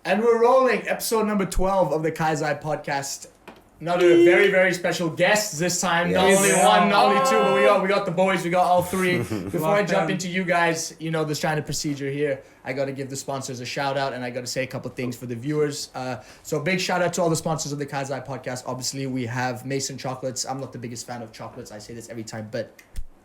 And we're rolling episode number 12 of the Kaizai podcast. Another very, very special guest this time. Not only one, not only two, but we got the boys. We got all three. Before I jump into you guys, you know the standard procedure here. I got to give the sponsors a shout out, and I got to say a couple things for the viewers. So big shout out to all the sponsors of the Kaizai podcast. Obviously, we have Mason Chocolates. I'm not the biggest fan of chocolates. I say this every time, but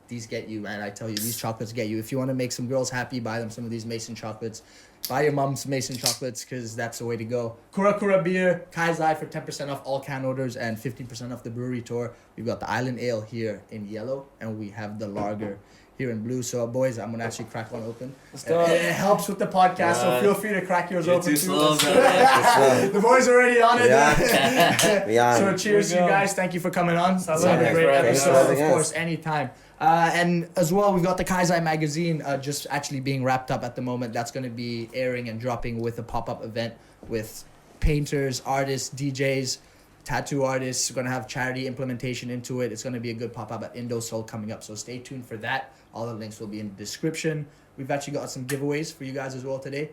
these get you, man. I tell you, these chocolates get you. If you want to make some girls happy, buy them some of these Mason chocolates. Buy your mom's Mason chocolates because that's the way to go. Kura Kura beer, Kaizai for 10% off all can orders and 15% off the brewery tour. We've got the Island Ale here in yellow and we have the lager here in blue. So boys, I'm going to actually crack one open. Let's go. It helps with the podcast, so feel free to crack yours You're open too too. slow, The boys are already on it. Yeah. So cheers to you guys. Thank you for coming on. It's Salud. a great Thanks for episode, having of us. course, anytime. And as well, we've got the Kaizai magazine just actually being wrapped up at the moment. That's going to be airing and dropping with a pop-up event with painters, artists, DJs, tattoo artists. We're going to have charity implementation into it. It's going to be a good pop-up at Indosol coming up. So stay tuned for that. All the links will be in the description. We've actually got some giveaways for you guys as well today.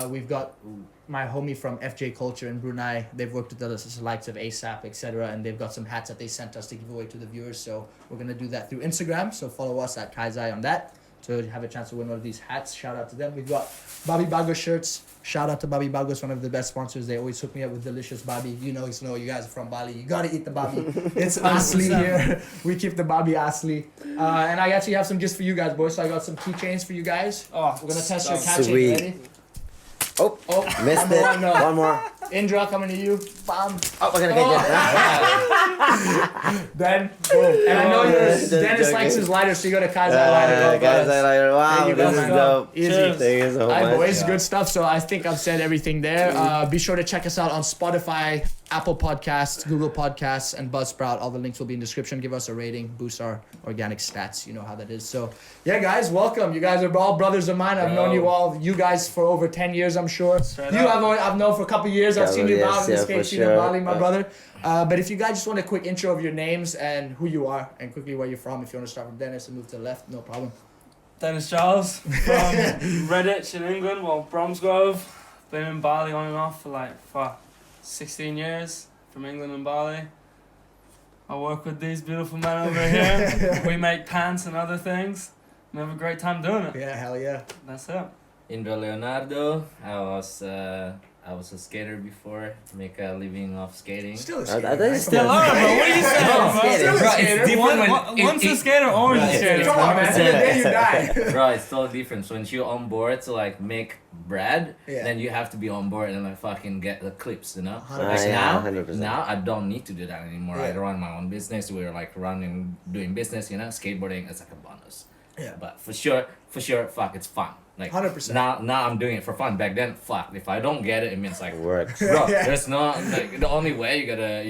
We've got my homie from FJ Culture in Brunei. They've worked with the likes of ASAP, etc. And they've got some hats that they sent us to give away to the viewers. So we're going to do that through Instagram. So follow us at Kaizai on that to have a chance to win one of these hats. Shout out to them. We've got Babi Bagus shirts. Shout out to Babi Bagus, one of the best sponsors. They always hook me up with delicious Babi. You guys are from Bali. You got to eat the Babi. It's asli here. We keep the Babi asli. And I actually have some gifts for you guys, boys. So I got some keychains for you guys. We're going to test your catching. Sweet. Ready? Oh, missed it. One more. Indra coming to you. Bam. Oh, we're gonna get Then, boom. And I know yours. Dennis likes his lighter, so you got a Kaizai lighter. Kaizai lighter. Wow, There you go, this is man. dope. Easy. Thank you so Alright, much. boys, good stuff. So I think I've said everything there. Be sure to check us out on Spotify, Apple Podcasts, Google Podcasts, and Buzzsprout. All the links will be in the description. Give us a rating, boost our organic stats. You know how that is. So yeah, guys, welcome. You guys are all brothers of mine. I've known you guys for over 10 years, I'm sure. I've known for a couple years. I've seen you out in the skate scene in Bali, my brother. But if you guys just want a quick intro of your names and who you are and quickly where you're from, if you want to start from Dennis and move to the left, no problem. Dennis Charles from Redditch in England, Bromsgrove. Been in Bali on and off for 16 years from England and Bali. I work with these beautiful men over here. We make pants and other things. We have a great time doing it. Yeah, hell yeah. That's it. Indra Leonardo. I was a skater before, make a living off skating. Still a I skater. think right? still Come on. Bro, what are you saying, bro? Still a Bro, skater. it's different when Once a skater, always a Right. skater. Come on, man. Till the day you die. Bro, it's totally different. So when you're on board to like make bread, Yeah. then you have to be on board and like fucking get the clips, you know? Ah, Like yeah, now, 100%. now I don't need to do that anymore. I Yeah. run my own business. We're like doing business, you know? Skateboarding is like a bonus. Yeah. But for sure, fuck, it's fun. Like 100%. Now I'm doing it for fun. Back then, fuck, if I don't get it, it means like Work. bro, there's no like the only way you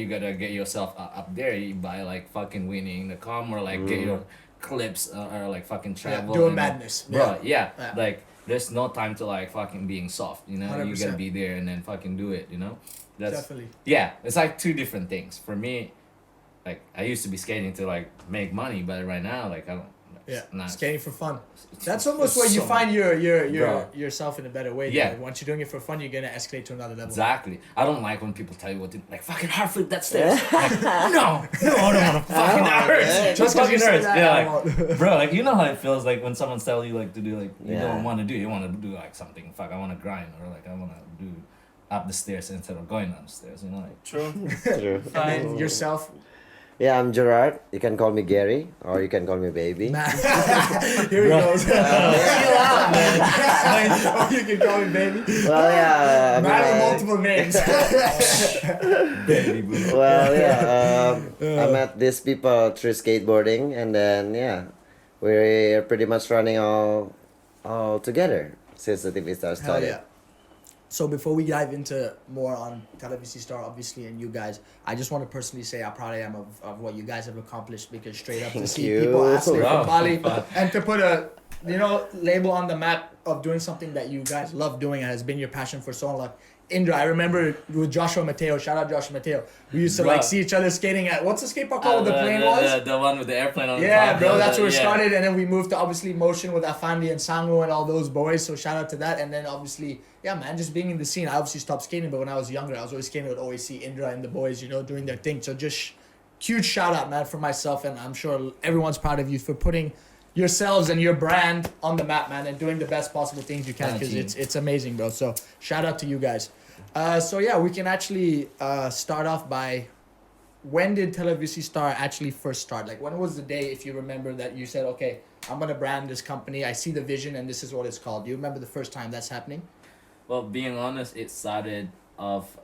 gotta get yourself up there by like fucking winning the com or like get your clips or like fucking travel. doing and, madness. bro. Yeah. Like there's no time to like fucking being soft. You know, you 100%. gotta be there and then fucking do it. You know, that's Definitely. yeah. It's like two different things for me. Like I used to be skating to like make money, but right now like I don't. Yeah, Not, skating for fun. That's almost where you so find Bro. yourself in a better way. Yeah. Like, once you're doing it for fun, you're gonna escalate to another level. Exactly. I don't like when people tell you what to like fucking hard flip that stairs. Like, no, I don't wanna fucking that hurts. Just because you fucking say hurts. that, Yeah, I like, won't. bro, like you know how it feels like when someone's telling you like to do like you Yeah. don't want to do, you want to do like something. Fuck, I want to grind or like I want to do up the stairs instead of going down the stairs. You know, like True. True. And then yourself. Yeah, I'm Gerard. You can call me Gary, or you can call me Baby. Here he goes. Oh, you can call me baby. Well, yeah. Man with I multiple names. baby boo. well, yeah. I met these people through skateboarding, and then yeah, we're pretty much running all together since the TV Star Hell started. yeah. So before we dive into more on TELEVISI Star, obviously, and you guys, I just want to personally say how proud I am of what you guys have accomplished, because straight up to Thank see you. people asking Wow. from Bali and to put a label on the map of doing something that you guys love doing and has been your passion for so long, like Indra, I remember with Joshua Mateo. Shout out Joshua Mateo. We used to like Bruh. see each other skating at what's the skate park called? The plane the, was. the one with the airplane on the Yeah, top. bro, that's where it yeah. started, and then we moved to obviously Motion with Afandi and Sango and all those boys. So shout out to that, and then obviously, yeah, man, just being in the scene. I obviously stopped skating, but when I was younger, I was always skating with OAC, Indra, and the boys, you know, doing their thing. So just huge shout out, man, for myself, and I'm sure everyone's proud of you for putting yourselves and your brand on the map, man, and doing the best possible things you can, Thank because you. it's amazing, bro. So shout out to you guys. So yeah, we can actually start off by, when did TELEVISI Star actually first start? Like, when was the day, if you remember, that you said, okay, I'm gonna brand this company, I see the vision, and this is what it's called? Do you remember the first time that's happening? Well, being honest, it started off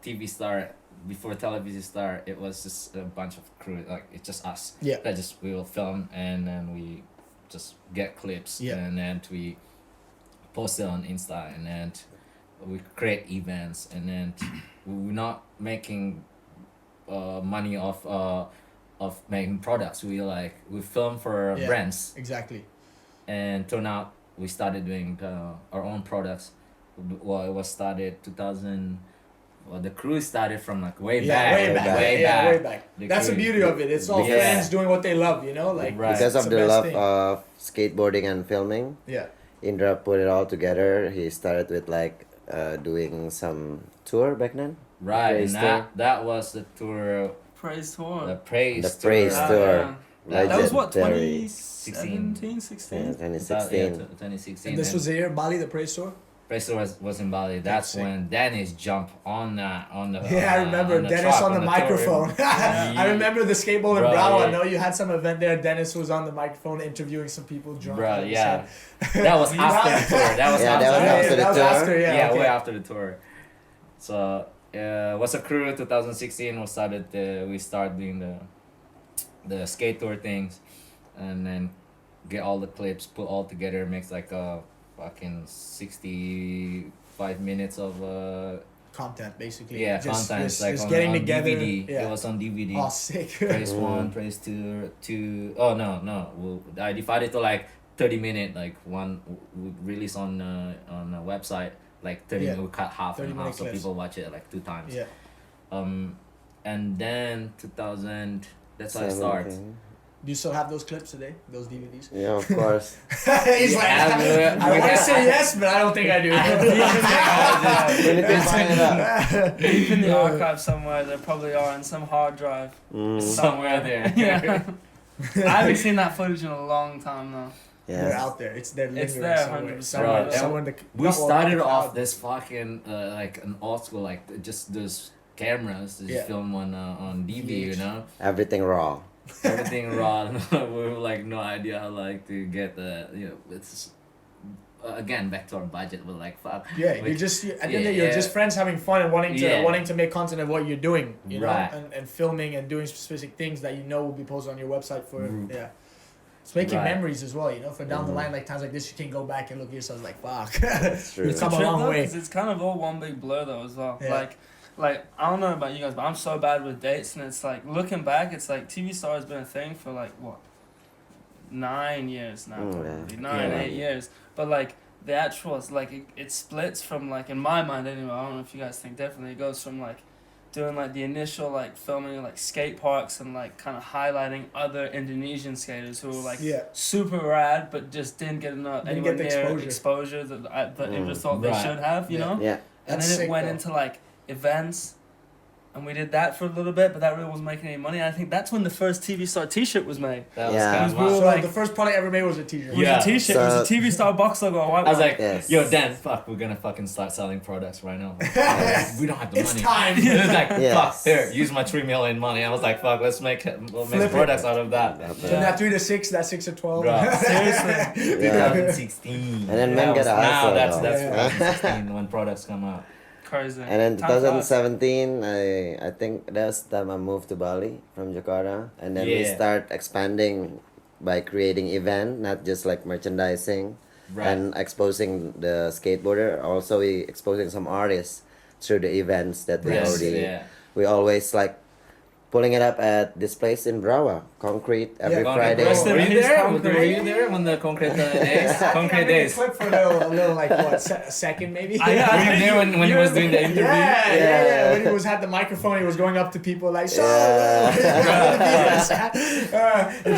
TV Star. Before TELEVISI Star, it was just a bunch of crew, like it's just us. Yeah. That just we will film and then we just get clips Yeah. and then we post it on Insta and then we create events and then we're not making money of making products. We film for Yeah. brands Exactly. and turn out we started doing our own products. Well, it was started 2000. Well, the crew started from like way back. Way back. Way Yeah, back. way back. The That's the crew- beauty of it. It's all Yeah. friends doing what they love, you know? Like, Right. Because it's of the the best love thing. of skateboarding and filming, Yeah. Indra put it all together. He started with like doing some tour back then. Right, Praise and tour. that was the tour, Praise tour. the praise The praise tour. tour. That was what, Legendary. 2017, 16? Yeah, 2016. 2016. And this was the year Bali, the praise tour? Praise tour was in Bali. That's sick. when Dennis jumped on the Yeah, I remember Dennis truck, on the tour. microphone. I remember the skateboard in Bro, Bravo. I yeah. know you had some event there. Dennis was on the microphone interviewing some people drunk. Bro, out of his yeah. head. That was after the tour. That was Yeah, after that was Yeah, after the that was tour. after, yeah. Okay. way after the tour. So was a crew 2016. We started doing the skate tour things, and then get all the clips, put all together, makes like a fucking 65 minutes of Content, basically. yeah Just, content. Just, like just on, getting on together. DVD. Yeah. It was on DVD. Oh, sick. Praise one, praise two. Oh no. I divided to like 30-minute, like one we release on a website, like 30 Yeah. minute, we cut half 30 and minute half, so clips. people watch it like 2 times. Yeah. And then 2000. That's how I start. 17. Do you still have those clips today? Those DVDs? Yeah, of course. He's like, I want to say yes, but I don't think I do. We need to find it out. Deep in the archive somewhere, there probably are in some hard drive. Mm. Somewhere there. Yeah. I haven't seen that footage in a long time now. They're Yeah. out there. It's there. It's lingering there, somewhere. 100%. Somewhere, Right. somewhere in the, We not- started well, off the this fucking like an old school, like just those cameras, just Yeah. film on DV, you VH. know. Everything raw. Everything raw. We were like no idea how like to get the it's again back to our budget. We're like fuck. Yeah, We- you're just at the end yeah, of the day, you're yeah. just friends having fun and wanting to Yeah. wanting to make content of what you're doing, you know, Right. and filming and doing specific things that you know will be posted on your website for Mm. yeah. It's making Right. memories as well, you know. For down the Mhm. line, like times like this, you can go back and look at yourself like, fuck. That's true. It's come a Trip long though, way. 'cause it's kind of all one big blur though as well. Yeah. Like I don't know about you guys, but I'm so bad with dates, and it's like looking back, it's like TV Star has been a thing for like what 9 years now, Mm, probably yeah. 9, Yeah. 8 years. But like the actual, it's like it splits from like in my mind anyway. I don't know if you guys think differently. It goes from like doing like the initial like filming like skate parks and like kind of highlighting other Indonesian skaters who were like Yeah. super rad, but just didn't get enough Didn't anywhere get the near exposure. exposure that I just thought Right. they should have, you Yeah. know. Yeah. And That's then it sick, went though. into like events, and we did that for a little bit, but that really wasn't making any money. And I think that's when the first TV Star T-shirt was made. That was Yeah. kind We of were So like- the first product I ever made was a t-shirt. It was Yeah. a T-shirt. It was a So- TV Star box logo. A white I was one. like, Yes. yo, Dan, fuck, we're gonna fucking start selling products right now. We don't have the It's money. time. It was like, Yes. fuck, here, use my 3 million money. I was like, fuck, we'll make Flip it. products out of that. From that 3 to 6, that 6 to 12. Bro. Seriously. Yeah. 2016. And then men That get a was- now hustle, that's though. Yeah. 2016 when products come out. Crazy. And then Time flies. 2017, I think that's the time I moved to Bali from Jakarta, and then we Yeah. start expanding by creating event, not just like merchandising Right. and exposing the skateboarder. Also, we exposing some artists through the events that we Yes. already. Yeah. We always like pulling it up at this place in Brawa, Concrete, every Yeah. Friday. Rest in Were you peace, there? Concrete. Were you there when the concrete days? I Concrete made a days. clip for a little like what a second maybe. I- Were you there when he was doing the interview? Yeah. When he was had the microphone, he was going up to people like, so. If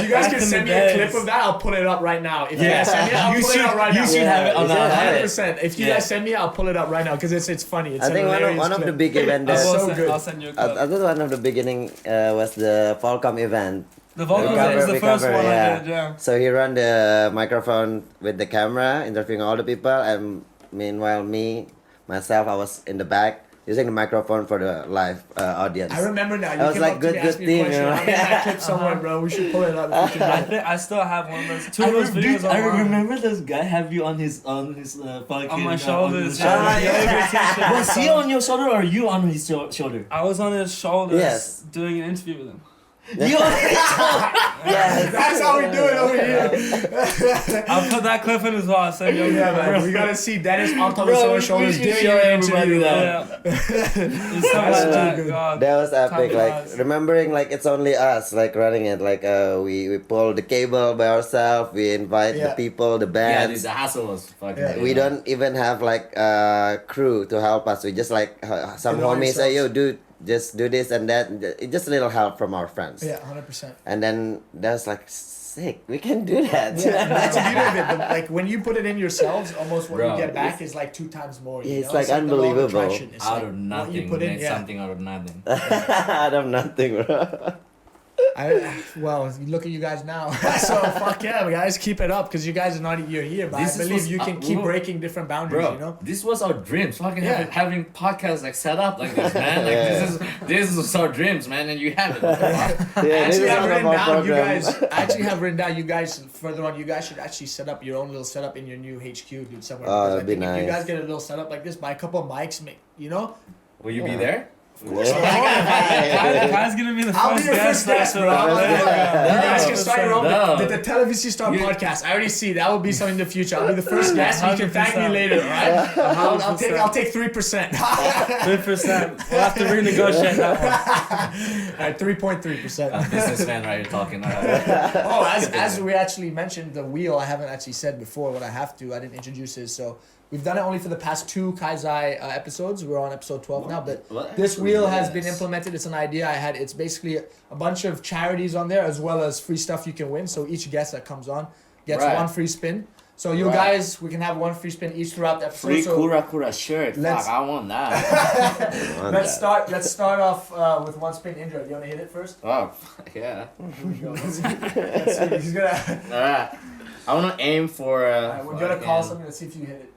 you guys Back can in send the me a days. clip of that, I'll pull it up right now. If you Yeah. guys send me, I'll You pull should- it up right you now. should have it on you should our have it. 100%. If you Yeah. guys send me, I'll pull it up right now because it's funny. It's I a think hilarious one of the clip. big events I that will so send, good. I'll send you a I clip. thought one of the beginning was the Falcom event. The vocal Recover, is the first recover, one yeah. I did, yeah. So he run the microphone with the camera, interviewing all the people, and meanwhile myself, I was in the back using the microphone for the live audience. I remember now. You I was came like, up to me, good asked me a team, question. you know? I'm in that clip somewhere, bro. We should pull it up. If we can I find it. think I still have one of those two of those videos I online. remember this guy have you on his fucking On my shoulders. Ah, yeah. Was he on your shoulder or you on his shoulder? I was on his shoulders Yes. doing an interview with him. You on his shoulder? Yes. That's how we do it over here. I'll put that clip in as well. I'll send you Yeah, man. We gotta see Dennis on top of Bro, someone's we shoulders should doing show an everybody interview. that. Yeah. It's so That's like that. too good. God. That was epic. Time Like flies. remembering, like it's only us, like running it. Like we pull the cable by ourselves. We invite the Yeah. people, the Yeah, bands. the hassle was fucking. Yeah. We don't even have like crew to help us. We just like some Do it all homies say, "Yo, yourselves. dude, just do this and that." It's just a little help from our friends. Yeah, 100%. And then that's like sick. We can do that. Yeah, that's the beauty of it. But like when you put it in yourselves, almost what Bro, you get back is like 2 times more. You Yeah, it's know? like the law of unbelievable. attraction. It's Out like of what nothing, you put in. made Yeah. something out of nothing. Out of nothing, bro. Well, look at you guys now. So fuck yeah, guys, keep it up because you guys are not. You're here, but This I is believe what's you can up, keep bro. breaking different boundaries. Bro, You know. this was our dreams. Fucking Yeah. having podcasts like set up like this, man. Like Yeah. this is our dreams, man, and you have it. Yeah, I this actually is have one of written our down. You programs. guys, I actually have written down. You guys further on. You guys should actually set up your own little setup in your new HQ, dude, somewhere. Oh, Because I that'd be think if you nice. guys get a little setup like this, buy a couple of mics, you know. Will you be Yeah. there? Kai's gonna be the I'll be first your guest. first guest, bro. Yeah. You guys can start your own No. the TELEVISI Star You- podcast. I already see that will be something in the future. I'll be the first guest. You can thank me 100%. later, all right? I'll take 3%. 3%. We'll have to renegotiate that one. All right, 3.3%. Businessman, right? You're talking. Oh, as we actually mentioned the wheel, I haven't actually said before what I have to. I didn't introduce it, so we've done it only for the past 2 Kaizai episodes. We're on episode 12 now, but What? this wheel has been Yes. implemented. It's an idea I had. It's basically a bunch of charities on there as well as free stuff you can win. So each guest that comes on gets Right. 1 free spin. So you Right. guys, we can have 1 free spin each throughout the episode. Free so Kura Kura shirt. let's- Fuck, I want that. Let's start off with 1 spin. Indra, you want to hit it first? Oh, yeah. Here we go. Let's see. He's gonna. Alright. I want to aim for. We're gonna call something. Let's see if you hit it.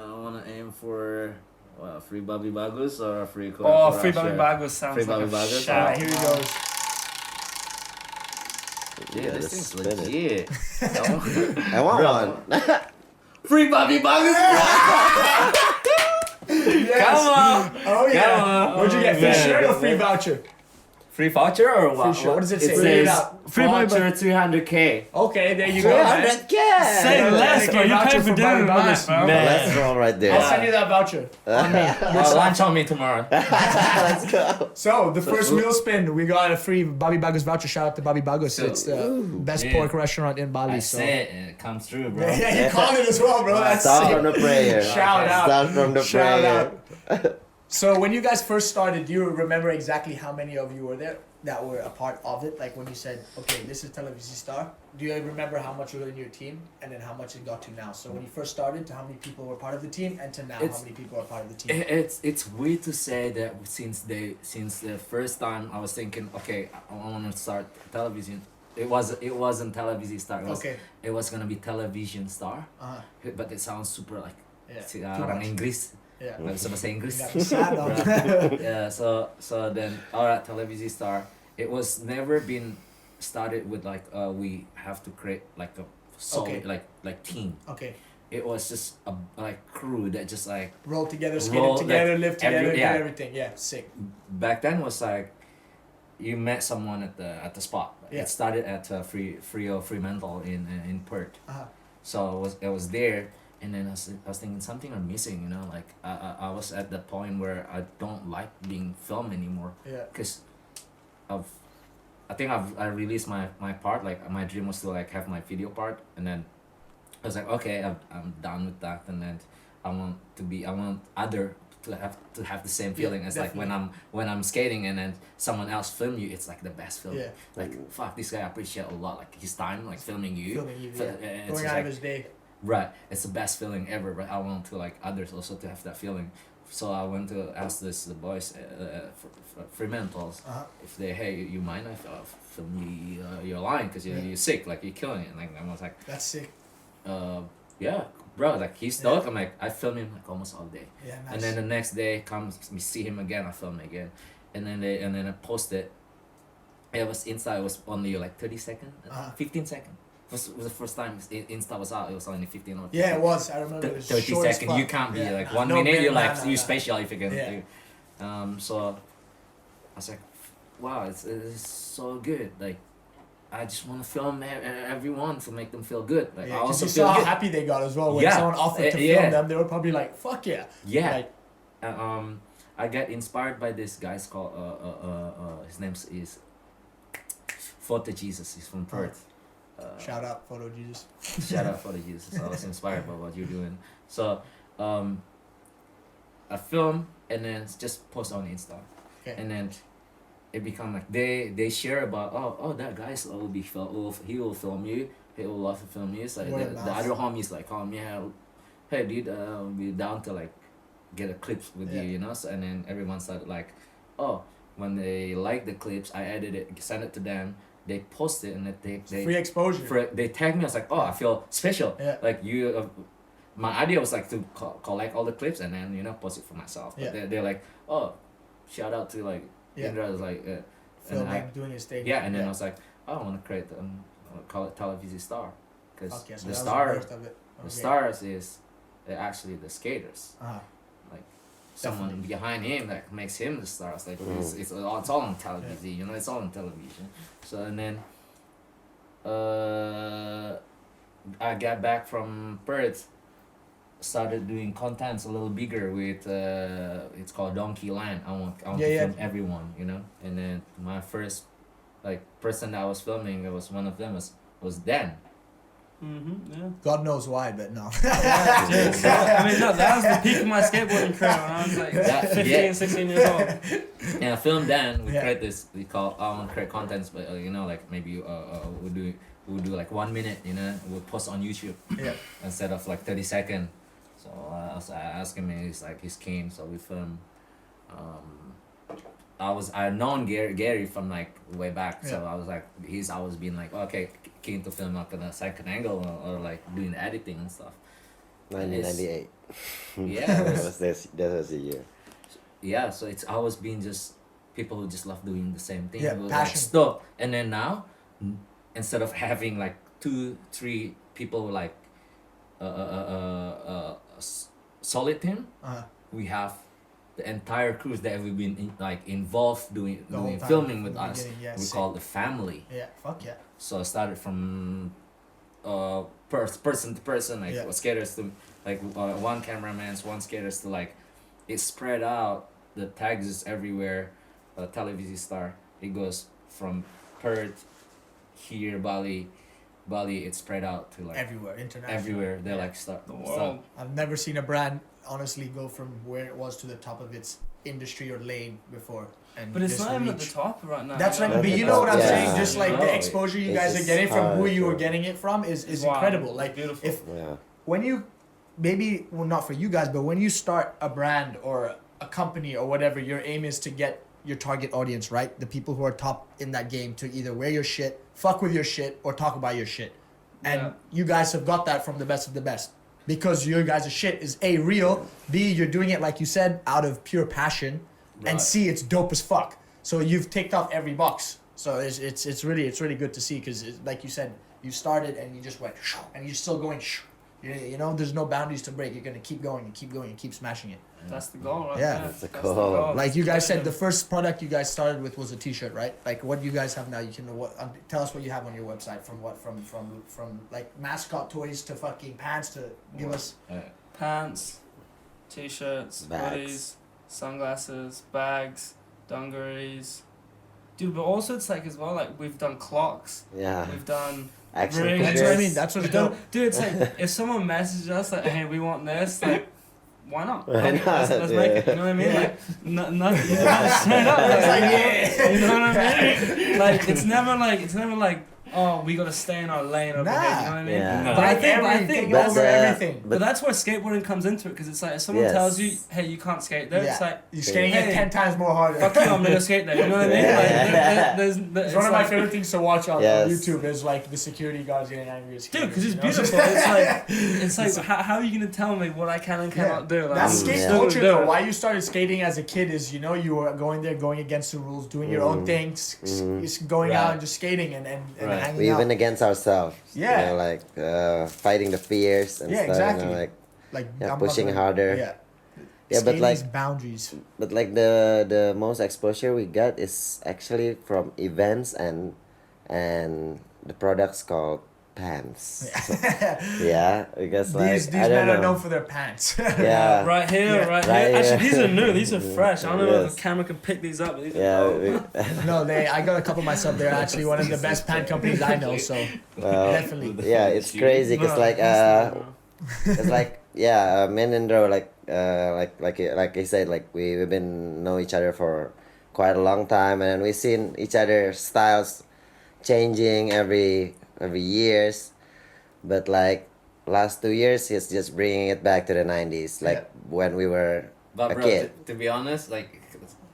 I want to aim for free Babi Bagus or a free Kura Oh, Kura free Babi shirt? Bagus sounds Free like Babi a Bagus? shout. Alright, here he goes. Yeah, this let's thing's spin it. legit. I want Bro. one. Free Babi Bagus! Yes. Come on! Oh yeah. Come on. What'd you get? Free Man. shirt or free voucher? Free voucher or what? Free shirt. What does it say? It Read it says out. Free Babi voucher 300K. Okay, there you go. man. 300K! Say Yeah, less, take bro. a You voucher pay for for dinner Babi tonight, Bagus. bro. Man. Let's roll right there. I'll send you that voucher. Lunch on me tomorrow. Let's go. So the first wheel spin, we got a free Babi Bagus voucher. Shout out to Babi Bagus. So- It's the best Yeah. pork restaurant in Bali. I So say it comes through, bro. yeah, you called it as well, bro. That's Start sick. from the prayer. Shout out. Start from the Shout prayer. out. So when you guys first started, do you remember exactly how many of you were there that were a part of it? Like when you said, okay, this is TELEVISI Star. Do you remember how much were in your team and then how much it got to now? So when you first started, to how many people were part of the team, and to now, It's- how many people are part of the team? It's weird to say that since the first time I was thinking, okay, I want to start television. It wasn't TELEVISI Star. Okay. It was gonna be Television Star, Uh-huh. but it sounds super like Yeah. orang Inggris. Yeah. Nggak bisa bahasa Inggris. Got me sad on. Yeah, so then alright, Televisi Star. It was never been started with like we have to create like a solid Okay. like team. Okay. It was just a like crew that just like Roll together, skate Roll, it together, like, live together, every- do yeah. everything. Yeah, sick. back then was like you met someone at the spot. Yeah. It stared at Fremantle in Perth. Uh-huh. So it was there, And then I was thinking something I'm missing, you know, like I was at the point where I don't like being filmed anymore. Yeah. Because I released my part, like my dream was to like have my video part, and then I was like, okay, I'm done with that, and then I want other to have the same feeling as like when I'm skating and then someone else film you. It's like the best feeling. Yeah. Like fuck, this guy I appreciate a lot, like his time like filming you. It's It's going just out like, of his day. right, it's the best feeling ever, but I want to like others also to have that feeling. So I went to ask the boys, Frementals, if they, hey, you mind if I film me your line, because you're sick, like you're killing it. And like I was like, That's sick. yeah, bro, like he's stoked. I'm like, I film him like almost all day. Yeah, nice. And then the next day comes, we see him again, I film again, and then I posted. It was Insta. It was only like 30 seconds, 15 seconds. It was the first time Insta was out. It was only 15 or 15. Yeah, it was. I remember. It was 30 short as seconds. fuck. You can't be like Nah, 1 no, minute. man, You're nah, like nah, you nah. special if you can. Yeah. So I was like, wow, it's so good. Like, I just want to film everyone to make them feel good. Like, I Yeah, because also you feel saw how good. happy they got as well when Yeah. someone offered to Yeah. film them. They were probably like, "Fuck yeah!" Yeah. Like, I got inspired by this guy's called his name is Photo Jesus. He's from Perth. shout out, Photo Jesus. Shout out Photo Jesus. I was inspired by what you're doing. So I film and then just post on Insta. Okay. And then it become like they share about that guy's he will film you. He will love to film you. So Word of the mouth. other homies like, oh yeah, hey dude, we down to like get a clips with Yeah. you, you know. So, and then everyone started like, oh, when they like the clips, I edit it, send it to them. They post it and they Free exposure. they tag me. I was like, oh, I feel special. Yeah. Like you, my idea was like to collect all the clips and then post it for myself. But Yeah. they're like, oh, shout out to like Yeah. Indra is like, and Filming, doing his thing. yeah, and then I was like, oh, I want to create call it TELEVISI Star, because Fuck yeah, so the that was star birth of it. the Okay. stars is actually the skaters. Like someone Definitely. behind him that makes him the stars. Like it's all on television, you know, it's all on television. So and then I got back from Perth, started doing contents a little bigger with it's called Donkey Land. I want to film everyone, you know. And then my first like person that I was filming, it was one of them was Dan. Yeah. God knows why, but no. I mean, no, that was the peak of my skateboarding career when I was like 15, 16 years old. Yeah, I filmed Dan. We Yeah. create this. We call I want to create contents, but you know, like maybe we'll do like 1 minute. You know, we'll post on YouTube Yeah. instead of like 30-second. So I asked him, and he's like he's keen. So we film. I known Gary from like way back, so Yeah. I was like he's always been like okay, keen to film like on a second angle or like doing the editing and stuff. 1998. Yeah, that was the year. yeah, so it's always been just people who just love doing the same thing. Yeah, who, passion. Like, stop. And then now, instead of having like 2-3 people like solid team, we have the entire crews that we've been involved doing The whole time filming from with the us. beginning, yeah, We sick. call it the family. Yeah, fuck yeah. So I started from person to person, like Yeah. skaters to like one cameraman's, one skaters to like it spread out. The tags is everywhere. TELEVISI Star. It goes from Perth, here Bali, it spread out to like Everywhere, international. everywhere. They Yeah. like start The world. I've never seen a brand honestly go from where it was to the top of its industry or lane before. And But it's just not even at reach. the top right now. That's you right, know? but you know what I'm Yeah. saying? Just like No, the exposure you it's guys are just getting from who hard you were to- getting it from is Wow. incredible. Like Beautiful. if Yeah. when you maybe well not for you guys, but when you start a brand or a company or whatever, your aim is to get your target audience, right? The people who are top in that game to either wear your shit, fuck with your shit, or talk about your shit. And Yeah. you guys have got that from the best of the best. Because your guys' shit is A, real, B, you're doing it like you said, out of pure passion, and Right. C, it's dope as fuck. So you've ticked off every box. So it's really good to see because like you said, you started and you just went and you're still going You know, there's no boundaries to break. You're gonna keep going and keep going and keep smashing it. That's the goal, right? Yeah. there. That's the the goal. goal. Like you guys said, the Freedom. first product you guys started with was a T-shirt, right? Like what you guys have now. You can tell us what you have on your website. From like mascot toys to fucking pants to give us. Pants, t-shirts, Bags. hoodies, sunglasses, bags, dungarees. Dude, but also it's like as well, like we've done clocks, Yeah. we've done Action rings. That's what I figures. mean. That's what's We've done, dope. dude, it's like if someone messages us like, hey, we want this, like, why not? Why Like, not? let's make it. You know what I mean? Yeah. Like, straight up. It's like, yeah. You know what I mean? Like, it's never like, oh, we gotta stay in our lane over here. You know what I mean? Yeah. No. But I Like think, everything But over the- everything. but that's where skateboarding comes into it, because it's like if someone Yes. tells you, hey, you can't skate there, it's Yeah. like, You're skating Hey. it 10 times more harder. fuck you, I'm gonna skate there. You know what I mean? Yeah. Like, there's It's one of my favorite things to watch on Yes. YouTube is like the security guards getting angry at Dude, skaters, because it's you know? beautiful. It's like how are you gonna tell me what I can and cannot do? Like, That's I'm skate still gonna culture do though. it. Why you started skating as a kid is, you know, you were going there, going against the rules, doing your own things, just going out Right. and just skating and Right. hanging We out. even against ourselves. Yeah. You know, like fighting the fears and Yeah, stuff. exactly. You know, like Like yeah, I'm not pushing gonna- harder. Yeah. Yeah, but Skating's like boundaries. the most exposure we got is actually from events and the products called pants. Yeah, because like These I don't men are know. known for their pants. Yeah. Right here, Yeah. right Right here. Actually, here. these are new. These are fresh. I don't know if Yes. the camera can pick these up. But these Yeah. are dope. No, I got a couple myself. They're actually one of the best pant companies I know. So Well, definitely. yeah, it's crazy because No, like that's not, bro. it's like yeah, men and Dro like I said, like we've been know each other for quite a long time, and we've seen each other's styles changing every years, but like last 2 years he's just bringing it back to the 90s, like when we were But a bro, kid. to be honest, like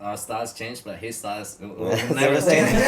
our styles changed, but his styles will Never never same. change.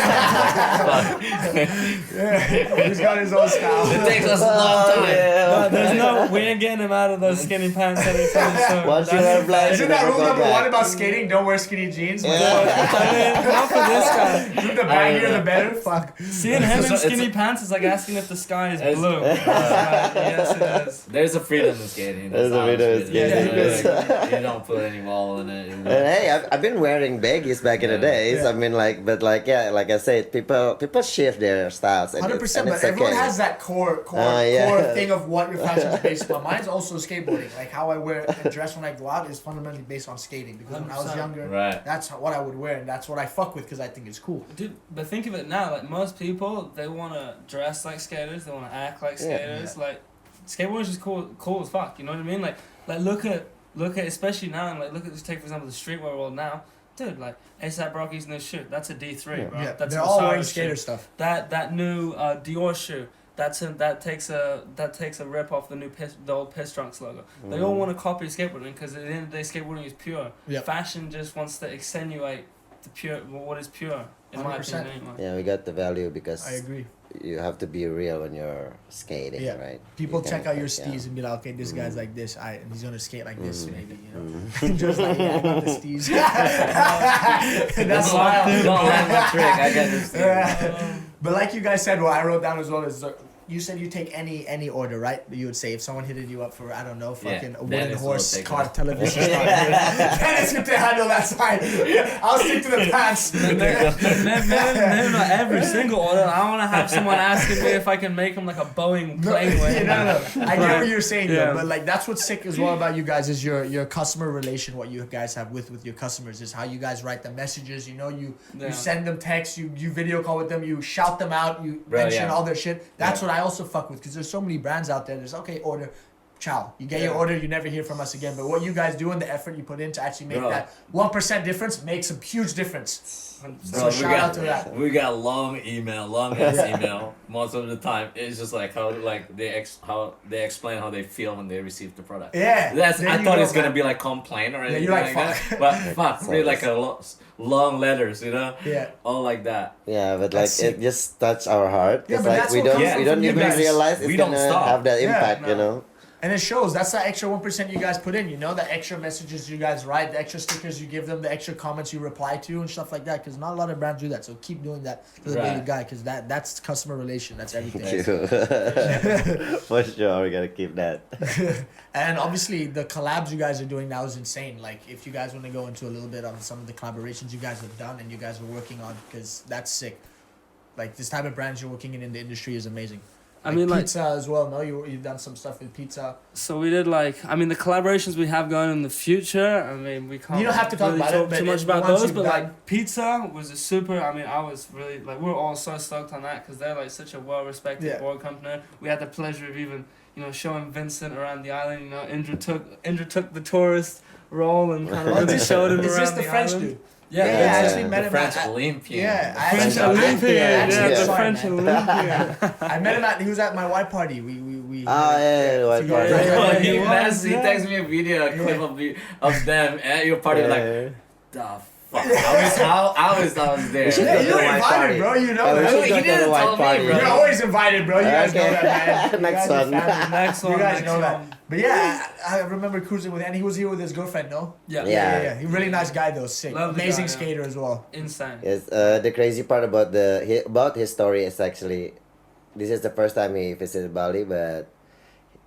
He's got his own style. It takes us a long time. No, there's no. We ain't getting him out of those skinny pants anytime soon. Once you wear black, Isn't you that never rule go number back. one about skating? Don't wear skinny jeans. Yeah. I mean, not for this guy. The baggier the better. Fuck. Seeing him in It's- skinny pants is like asking if the sky is It's- blue. Yes, it is. There's a freedom in skating. There's a freedom in skating. Like, you don't put any wall in it. And hey, I've been wearing baggies back in the Yeah. days. Yeah. I mean, like, but like, yeah, like I said, people shift their styles. And 100%, and but everyone okay. has that core yeah. thing of what your fashion is based upon. Mine's also skateboarding. Like how I wear and dress when I go out is fundamentally based on skating. Because when I was 100%. younger, Right. that's what I would wear, and that's what I fuck with because I think it's cool. Dude, but think of it now. Like most people, they want to dress like skaters. They want to act like Yeah. skaters. Like skateboarding is just cool as fuck. You know what I mean? Like look at especially now, and like look at just take for example the streetwear world now. Dude, like ASAP Rocky's new shoe. That's a D3, Yeah. bro. Yeah, That's they're a all Masada wearing shoe. skater stuff. That new Dior shoe. That takes a rip off the old Piss Drunks logo. They all want to copy skateboarding because at the end of the day, skateboarding is pure. Yep. Fashion just wants to accentuate what is pure. In my 100%. opinion, anyway. Yeah, we got the value because I agree. you have to be real when you're skating, Yeah. right? People You check can't, out your like, steez and be like, okay, this guy's like this, and he's gonna skate like this, Mhm. maybe, you know. Mhm. Just like, yeah, I got the steez. That's Don't wild. learn my trick. I got this. Yeah. But like you guys said, what I wrote down as well is you said you take any order, right? You would say if someone hitted you up for I don't know, fucking a wooden Dennis will horse take car it. television. Dennis can handle that side. I'll stick to the pants. Maybe not every single order. I want to have someone asking me if I can make them like a Boeing plane with. No. I get what you're saying, Yeah. though. But like that's what's sick as well about you guys is your customer relation. What you guys have with your customers is how you guys write the messages. You know, you send them texts, you video call with them, you shout them out, you Bro, mention yeah. all their shit. That's Yeah. what I also fuck with because there's so many brands out there. There's okay, order. Ciao. You get your Yeah. order, you never hear from us again. But what you guys do and the effort you put in to actually make Bro. that 1% difference makes a huge difference. Bro, So shout out to that. We got long ass email. Most of the time, it's just like how they explain how they feel when they receive the product. Yeah. That's there I you thought go, it's gonna man. be like complaint or anything you're like, that. fuck. But fuck, So read like it's- long letters, you know, Yeah. all like that. Yeah, but like That's sick. it just touched our heart. Yeah, It's but like that's we what don't comes we from don't you even guys. realize it's We don't gonna stop. have that Yeah. impact, you No. know. And it shows. That's the extra 1% you guys put in. You know, the extra messages you guys write, the extra stickers you give them, the extra comments you reply to, and stuff like that. Because not a lot of brands do that. So keep doing that to the daily guy. Because that's customer relation. That's everything. Thank you. For sure, we gotta keep that. And obviously, the collabs you guys are doing now is insane. Like, if you guys want to go into a little bit on some of the collaborations you guys have done and you guys are working on, because that's sick. Like, this type of brands you're working in the industry is amazing. I mean, like pizza as well. No, you've done some stuff with pizza. So we did the collaborations we have going in the future. I mean, we can't. You don't have to talk really about talk it, but too much the about ones those. you've But done- like pizza was a super. I mean, I was really like we were all so stoked on that because they're like such a well-respected Yeah. board company. We had the pleasure of even showing Vincent around the island. Indra took the tourist role and kind of really showed him Is around this the French island. dude? Yeah, Yeah, Vincent. I actually met The him French at- Olympian. Yeah, I French actually- Olympian. actually- Yeah, the sorry, French man. Olympian. I met him he was at my white party. We The white party. Yeah, He he was, messaged, he yeah. texted me a video, a clip of them at your party. Like, Yeah. the fuck? I was there. should Yeah, go you're to the white invited, party. bro. You know Yeah, we that. should He go to didn't the white tell me, party. bro. You're always invited, bro. You guys Okay. know that, man. You Next guys are one. family. Next one. You guys next know that. one. But yeah, I remember cruising with, and he was here with his girlfriend, no? Yeah. Yeah. He really nice guy though, sick, Love the amazing guy, yeah. skater as well. Insane. Yes, the crazy part about about his story is actually, this is the first time he visited Bali, but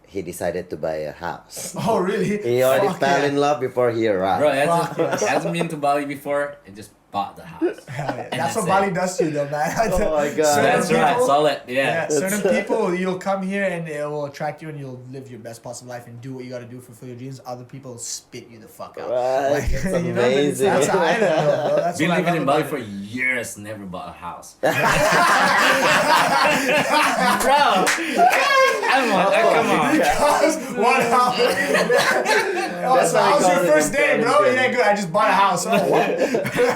he decided to buy a house. Oh really? He already Fuck fell yeah. in love before he arrived. Bro, Fuck. hasn't been to Bali before and just bought the house. Hell yeah. And That's what that's Bali it. does to you though, man. Oh my God. Certain That's right, people- solid. Yeah, Yeah. certain people, you'll come here and it will attract you and you'll live your best possible life and do what you gotta do for your dreams. Other people spit you the fuck out. Right, Like, that's you know, amazing. That's how I know, bro. That's Been what I living love in Bali about for it. years, never bought a house. Bro, come on, come on. Because one house. Oh, That's so how he how's your calls it first in day, bro? Spanish, Yeah, good. I just bought a house. Oh, what?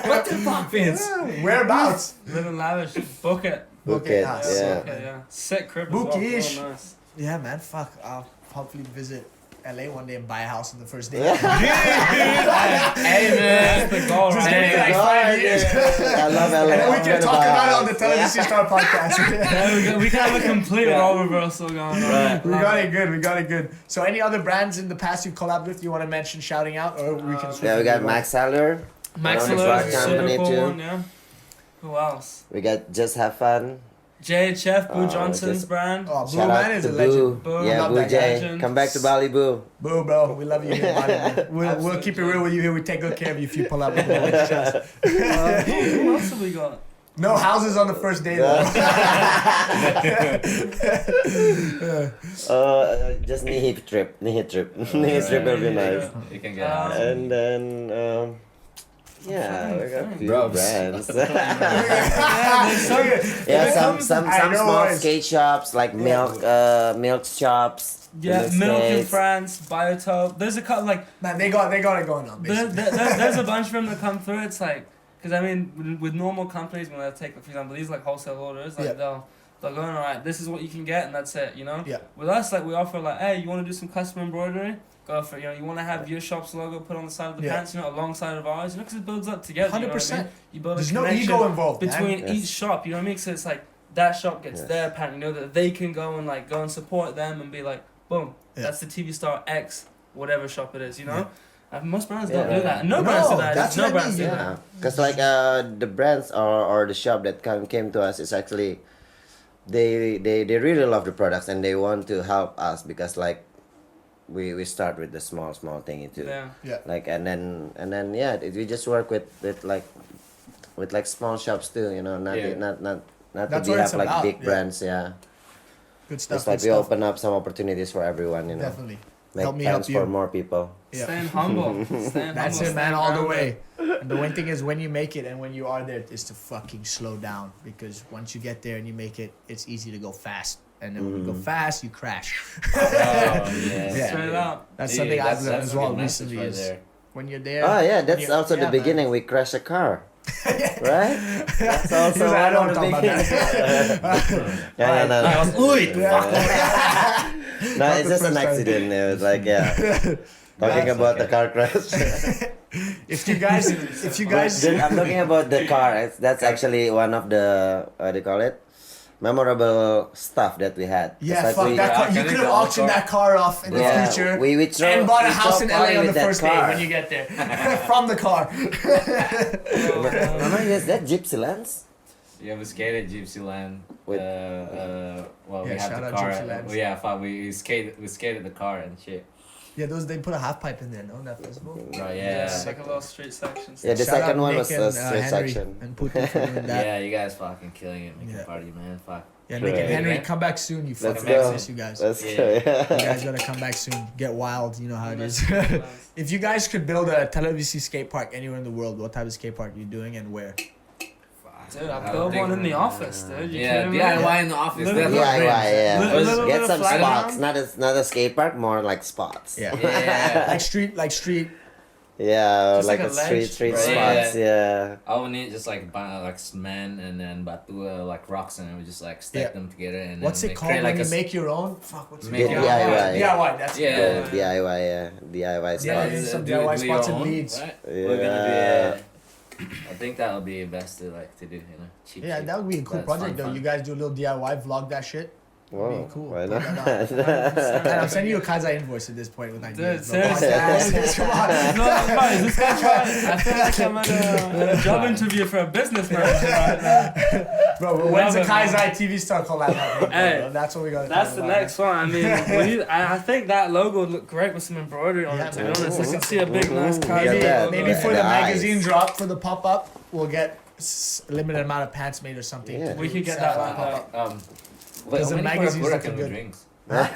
What the fuck, Vince? Whereabouts? Living lavish. Book it. Book Okay, it, nice. yeah. Okay, yeah. Sick crib as Book well. ish. Real nice. Yeah, man. Fuck. I'll hopefully visit LA one day and buy a house on the first day. Hey man, that's the goal, Just give me right? like 5 years. I love LA. And then we I'm can gonna talk buy a about it on the house. TELEVISI Star podcast. Yeah, we can have a complete role reversal going on. Right. We got it good. We got it good. So, any other brands in the past you've collabed with you want to mention shouting out, or we can switch? Yeah, we to got the- Max Haller. Max Around the Alert, Black super Company cool too. one, yeah. Who else? We got Just Have Fun. JHF, Boo Oh, Johnson's just- brand. Oh, Blue Shout Man out is to a legend. Boo. Boo. Yeah, Love Boo that J. legend. Come back to Bali, Boo. Boo, bro. We love you here, buddy, man. We'll Absolute keep it real with you here. We take good care of you if you pull up. With no insurance. Who else have we got? No houses on the first day, though. Just knee hip trip. Knee hip trip. Knee hip trip will be nice. You can get out. And then, yeah, we got a few Bro. brands. Yeah, there's some, Yeah, it some comes- some I some know small it's- skate shops like milk shops. yeah, Milk Milk in skates. France, Biotope. There's a couple like Man, they got it going on. Basically. there's a bunch of them that come through. It's like, because I mean, with normal companies, when they take, for example, these like wholesale orders, like Yeah. they'll go, all right, this is what you can get, and that's it, you know. Yeah. With us, like we offer, like, hey, you want to do some custom embroidery? Go for it. You know, you want to have your shop's logo put on the side of the Yeah. pants, you know, alongside of ours, you know, because it builds up together. 100%. You know what I mean? You build a There's no connection ego involved, man. between Yes. each shop. You know what I mean? So it's like that shop gets Yes. their pant. You know that they can go and support them and be like, boom, Yeah. that's the TV star X, whatever shop it is. You know. Yeah. Most brands Yeah. don't do that. No, No, brands do that. that's No what I brands mean, do yeah. that. Because like the brands or the shop that came to us is actually they really love the products and they want to help us because like we start with the small thing too. Yeah. Like and then yeah, we just work with like small shops too, you know, not Yeah. not That's to what be it's have like about, big yeah. brands, yeah. Good stuff. It's like good we stuff. open up some opportunities for everyone, you know. Definitely. Make Help me plans help for you. more people. Yeah. Staying humble. Staying That's humble, it, man, staying all the grounded. way. And the one thing is, when you make it and when you are there, is to fucking slow down because once you get there and you make it, it's easy to go fast. And then when you go fast, you crash. Oh, yes. Yeah. Straight up. That's Yeah, something I've that's- learned that's as a well good message recently. right Is there. when you're there. Oh yeah, that's when you- also yeah, the man. beginning. We crash a car, right? That's also He's like, I one don't of want the to talk about beginning. Yeah, no. No, it's just an accident. It was like talking That's about the car crash. If you guys, I'm talking about the car. That's actually one of the what do you call it? memorable stuff that we had. Yeah, It's like fuck we, that car. Can You we could do have all auctioned car? that car off in the Yeah, future. we throw, And bought a we house throw in LA party on the with that first day car. when you get there. From the car. Remember that Gypsy Lands? Yeah, we skated Gypsy Land. With- Well, Yeah, we had shout the out car. Gypsy Lands. Yeah, fuck, we skated the car and shit. Yeah, they put a half pipe in there, no? In that festival? Right, Yeah, yeah. it's like a little street section. Yeah, the Shout second out one Nick was and, a straight Henry section. And Putin for doing that. Yeah, you guys fucking killing it, making Yeah. party, man. Fuck. Yeah, Nick and Right. Henry, Yeah. come back soon, you Let's fucking go. miss you guys. Let's Yeah. go. You Yeah. guys gotta come back soon. Get wild, you know how it is. If you guys could build a TELEVISI skate park anywhere in the world, what type of skate park are you doing and where? Dude, I built one in the office, dude. You Yeah, kidding me? DIY in the office. Little- That's little- what DIY, yeah. Little- little Get bit of some flag spots. around. Not a skate park, more like spots. Yeah. Yeah. like street. Yeah, Just like like a a ledge, street right? spots. Yeah. I would need just like cement and then batua like rocks and we just like stack Yeah. them together and What's then it they called create when like you a make your own? Fuck, what's it Make called? DIY. DIY, that's Yeah. The DIY, yeah. DIY Yeah, spots. some do- DIY do your spots in own, Leeds. right? Yeah. We're gonna be. I think that would be best to do, cheap. Yeah, cheap. that would be a cool That's project though. fun. You guys do a little DIY, vlog that shit. Whoa, That'd be cool. why Put not? that on. I'm sending you a Kazai invoice at this point with ideas. bro. seriously. Podcast. Come on. No, guys, this guy tried. I feel like I'm at a job interview for a business manager right now. Bro, when's the Love it, man. Kazai TV star collab happening? Hey, bro? That's what we got. That's the next one. I mean, I think that logo would look great with some embroidery on Yeah, it. To be man. honest, I can see a big, nice Maybe- Kazai Maybe, Yeah, logo. maybe for the the eyes. magazine drop for the pop up, we'll get a limited amount of pants made or something. Yeah. to We do could get stuff that on like pop-up. Wait, the how many magazine's Kura looking can we good. drinks? Alright,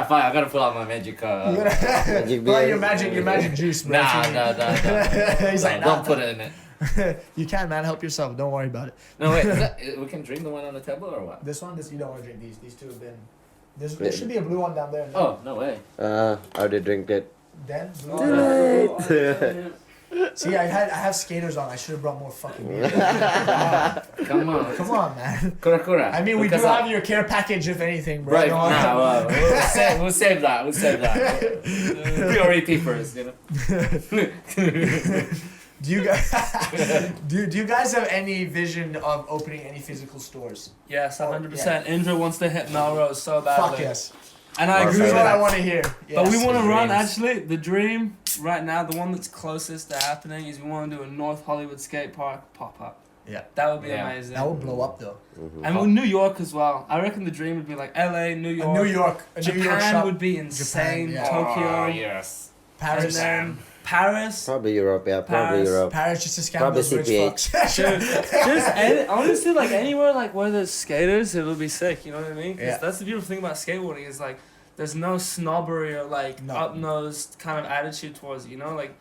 fine. I gotta pull out my magic. Magic Well, beer. your magic juice, bro. Nah. He's like, nah, Don't put it in it. You can, man. Help yourself. Don't worry about it. No, wait. We can drink the one on the table or what? This one, you don't want to drink these. These two have been. There should be a blue one down there. Oh, no way. How they drink it? Then blue Oh, one. yeah. See, I have skaters on. I should have brought more fucking beer. Come on. Come on, man. Kura Kura. I mean, we do have your care package, if anything, bro. Right, No, nah, we'll save that. We'll save that. Priority first, you know. Do you guys do you guys have any vision of opening any physical stores? Yes, 100%. Indra wants to hit Melrose so badly. Fuck yes. And I Perfect. agree Here's with what I that. want to hear. But we Yes. want to run, Dreams. actually, the dream right now, the one that's closest to happening is we want to do a North Hollywood skate park pop-up. Yeah. That would be Yeah. amazing. That will blow up though. And with New York as well. I reckon the dream would be like LA, New York. New York, a New York Japan shop. would be insane. Japan, yeah. Tokyo. Oh, yes. Paris. And then Paris. Probably Europe, yeah. Probably Paris. Europe. Paris just to scam Probably those rich CPH. fucks. Honestly, like anywhere like where there's skaters, it'll be sick. You know what I mean? 'Cause Yeah. that's the beautiful thing about skateboarding is like there's no snobbery or like No. up-nosed kind of attitude towards it. You know, like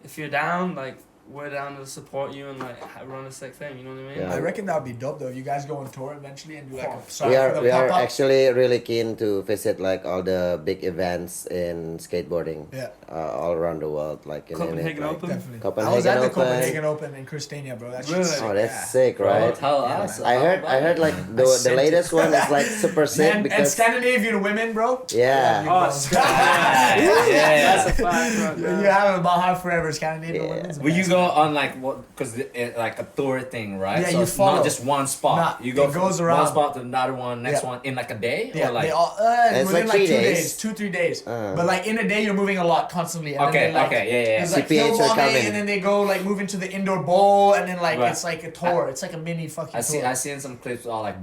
if you're down, like we're down to support you and like run a sick thing. You know what I mean? Yeah. I reckon that would be dope though. If you guys go on tour eventually and do like a We sorry for are the pop-up. actually really keen to visit like all the big events in skateboarding Yeah, all around the world, like in Copenhagen like, Open. definitely. I Copenhagen was at the Open. Copenhagen Open in Christiania, bro. That's Really? Oh, that's sick, right? Tell Yeah, us. man. I heard like the sent latest one is like super sick And because Scandinavian women, bro. yeah. Oh, Yeah. That's a fact, right You there. have a Baja forever, Scandinavian Yeah. women's. Will you go on like what? Because like a tour thing, right? Yeah, so you it's follow. not just one spot. Nah, you go it goes from around. one spot to another one, next Yeah. one in like a day, Yeah, or like they all, it's within like 3 2 days. 2-3 days. Uh. But like in a day, you're moving a lot constantly. And Okay, then, like, okay, yeah. There's like CPH hill are bombing, coming. and then they go like move into the indoor bowl, and then like Right. it's like a tour. It's like a mini fucking tour. I seen some clips all like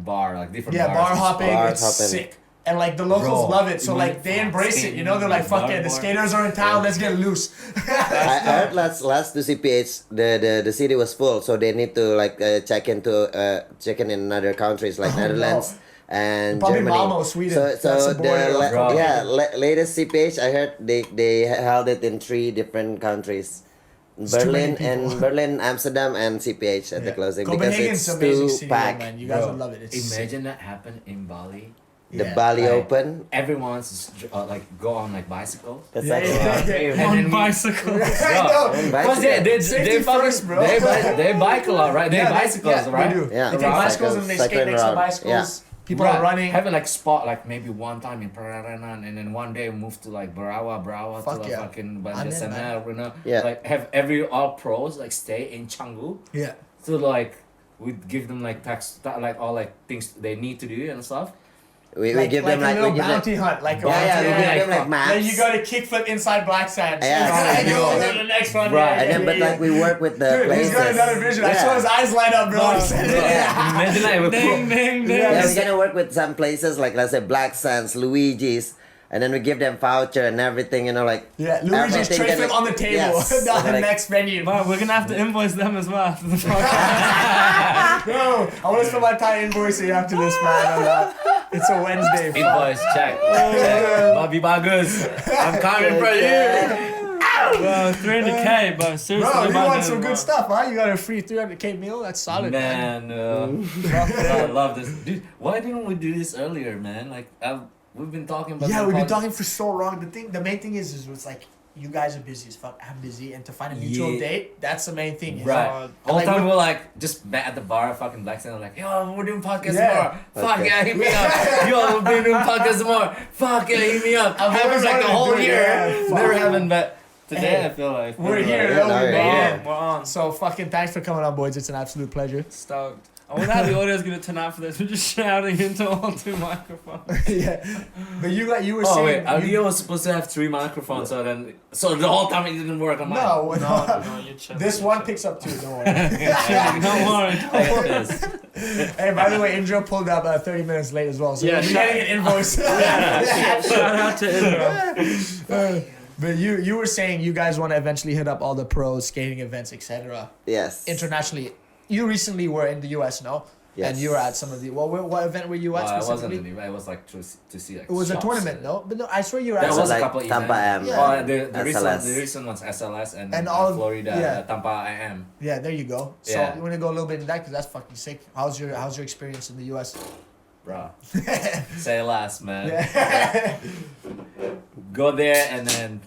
different Yeah, bars. bar and hopping, bar it's hopping. sick. And like the locals Bro, love it, so you like mean they embrace it. skating You know, they're like, bar "Fuck it, the bar? skaters are in town. Let's get loose." I heard last to CPH the city was full, so they need to like check in another countries like Oh, Netherlands and Probably Germany. Malmo, Sweden. So That's the border of Bro. latest CPH I heard they held it in 3 different countries. It's too many Berlin, Amsterdam, and CPH at the Yeah. closing because Copenhagen's it's an amazing too city, though, packed. man. You guys Bro, would love it. It's sick. Imagine that happened in Bali. The Yeah. Bali Like, Open. Everyone's like go on like bicycles. That's Yeah, actually yeah, yeah. And On then we- bicycle. I know. Because they Safety fucking- first, bro. They bike a lot, right? They Yeah, bicycles, yeah, right? They do. Yeah. They take Around. bicycles and they skate Cycling next to around. bicycles. People Right. are running. Having like spot like maybe one time in Pararanan and then one day move to like Brawa Fuck to yeah. fucking I'm in, Bandesamer, you know? Yeah. Like have all pros like stay in Canggu Yeah. to like we'd give them like like all like things they need to do and stuff. We like, give like them a like little we give them, bounty hunt, like a yeah, we bounty give hunt. them like maps. Then you go to kickflip inside black sand. Yeah. And you Yeah. go to the next one. Right. And then, but like we work with the Dude, places. he's got another vision. I saw his eyes light up, bro. He said it. Yeah. Imagine like we Ding, ding, ding. Yeah, we're gonna work with some places like let's say Black Sands, Luigi's, and then we give them voucher and everything, you know, like Yeah, Luigi's everything tray that, flip like- on the table. yes, Down the like- next venue. But we're gonna have to invoice them as well after the podcast. Bro, I want to spend my time invoicing after this, man. It's a Wednesday. invoice check. Babi Bagus. I'm coming for you. Bro, 300k, but seriously. Bro, you about want this, some bro. good stuff, huh? You got a free 300k meal? That's solid, man. Man, I love this. Dude, why didn't we do this earlier, man? Like, we've been talking about. Yeah, the we've been podcast- talking for so long. The main thing is it's like you guys are busy as fuck. I'm busy, and to find a mutual Yeah. date, that's the main thing. Right. God. All Like, the time what- we're like just met at the bar, fucking Black Sand, like, yo, we're doing podcast Yeah. tomorrow. Fuck Okay. yeah, hit me up. Yo, we're doing podcast tomorrow. Fuck yeah, hit me up. I've Haven't always like the wanted to whole do it, year. yeah. Never Fuck. happened, but today Hey, I feel like We're here, Yeah, though. no, We're yeah. on. We're on. So fucking thanks for coming on, boys. It's an absolute pleasure. Stoked. I wonder how the audio is gonna turn out for this. We're just shouting into all two microphones. Yeah, but you were Oh saying. wait, Audio was supposed to have 3 microphones, so the whole time it didn't work on mine. No, No, you chill. This you one chill. picks up too. Don't worry. Don't worry. Like this. Hey, by the way, Indra pulled up 30 minutes late as well, so Yeah, you're getting an invoice. Shout out to Indra. But you were saying you guys want to eventually hit up all the pro skating events, etc. Yes. internationally. You recently were in the US, no? Yes. And you were at some of the what event were you at Well, it wasn't specifically? an event. It was like to see like. It was a shops. tournament, no? But no, I swear you were That at So was some, a like couple Tampa events. M. Yeah. Oh, the SLS. recent one's SLS and And all of- Florida yeah. Tampa IM. yeah, there you go. So Yeah. you want to go a little bit into that because that's fucking sick. How's your experience in the US? Bro, say less, man. Yeah. Go there and then,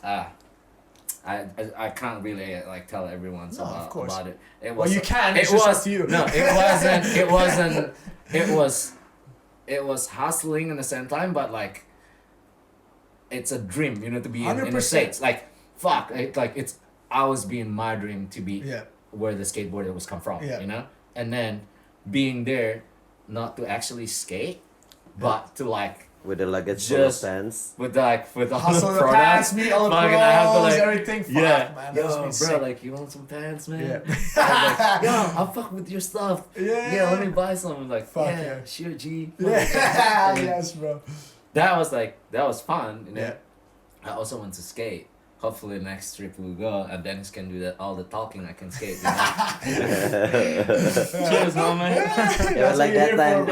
I can't really like tell everyone No, of course. about it. It Well, was. you can. It It's just was up to you. no. It wasn't. It wasn't. It was. It was hustling at the same time, but like. It's a dream, you know, to be in the 100%. States. Like, fuck, it's always been my dream to be Yeah. where the skateboarder was come from, Yeah. you know? And then being there, not to actually skate, but to like, With the luggage full of Just- pants. with all Hustle the the products. pants, meet all the fucking, I have to, pros, like- everything. Fuck, Yeah, man. yo, That bro, must be sick. like, you want some pants, man? Yeah. I'm like, yo, I'll fuck with your stuff. Yeah. Yeah, let me buy some. I'm like, Fuck yeah, yeah. sure, G. Yeah. Yes, bro. That was fun, you know? Yeah. I also want to skate. Hopefully next trip we'll go and Dennis can do that all the talking I can skate. You know? Cheers, homie. Yeah, but like that time,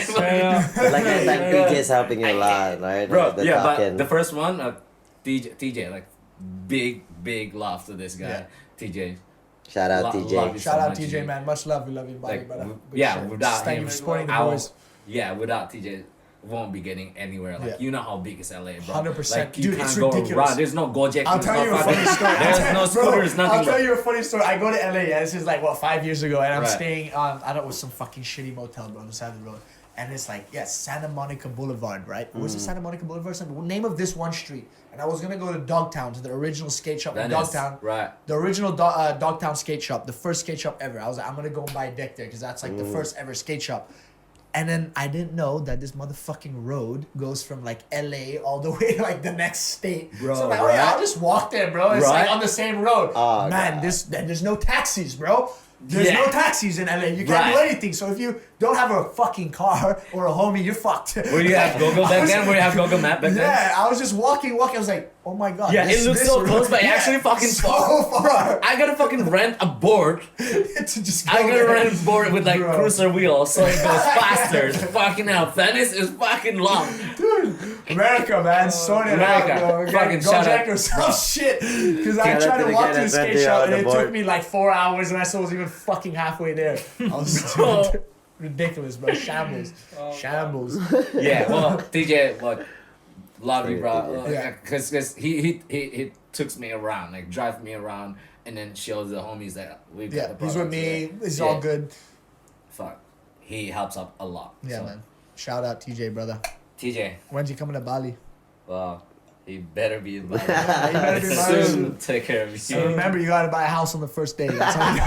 Straight up. but like that time, PJ's helping you a lot, right? Bro, The yeah, talking. but the first one, TJ, like big love to this guy, Yeah. TJ. Shout out Love TJ. you Shout so out much, TJ, dude. man. Much love. We love you, buddy, Like, brother. yeah, Sure. without Thank him, you for supporting the I will- boys. Yeah, without TJ, won't be getting anywhere. Like Yeah. you know how big is LA, bro. 100%. Like you Dude, can't it's go ridiculous. around. There's no Gojek. I'll there's tell no you a fucking- funny story. There's no scooters, Bro, nothing. I'll tell bro. you a funny story. I go to LA, yeah, this is like, 5 years ago, and I'm Right. staying on, I don't know, some fucking shitty motel, bro, on the side of the road. And it's like, yeah, Santa Monica Boulevard, right? Where's the Santa Monica Boulevard? Something. Name of this one street. And I was gonna go to Dogtown, to the original skate shop in Venice, Dogtown. right? The original Dogtown skate shop, the first skate shop ever. I was like, I'm gonna go and buy a deck there because that's like the first ever skate shop. And then I didn't know that this motherfucking road goes from like LA all the way to like the next state. Bro, so I'm like, oh yeah, right? I'll just walk there, bro. It's like Right? on the same road. Oh, Man, God. there's no taxis, bro. There's Yeah. no taxis in LA. You can't do Right. anything. So if you don't have a fucking car or a homie, you're fucked. Where you have Google back then? Where you have Google Map back then? Yeah, I was just walking. I was like, oh my god. Yeah, this- it looks this so road- close, but Yeah, actually fucking so far. far. I gotta fucking rent a board. to just go I gotta there. rent a board with like Bro. cruiser wheels so it goes faster. It's fucking hell. Venice is fucking long. America, man, sort it out, America. bro. Fucking Go shut jack up. yourself shit. Because I Shout out tried to to the walk guy to the that skate rented shop out and the it board. took me like 4 hours and I still was even fucking halfway there. I was Bro. ridiculous, bro. Shambles. Oh, Shambles. Yeah, well, TJ, like, love you, bro. TJ. Yeah. Cause he took me around, like, drive me around, and then shows the homies that we got Yeah, the he's with products me. there. It's Yeah. all good. Fuck, he helps up a lot. Yeah, so. man. Shout out TJ, brother. TJ, When's he coming to Bali? well, he better be in Bali. He better be in Bali Soon soon. take care of you. So remember, you gotta buy a house on the first day. That's how you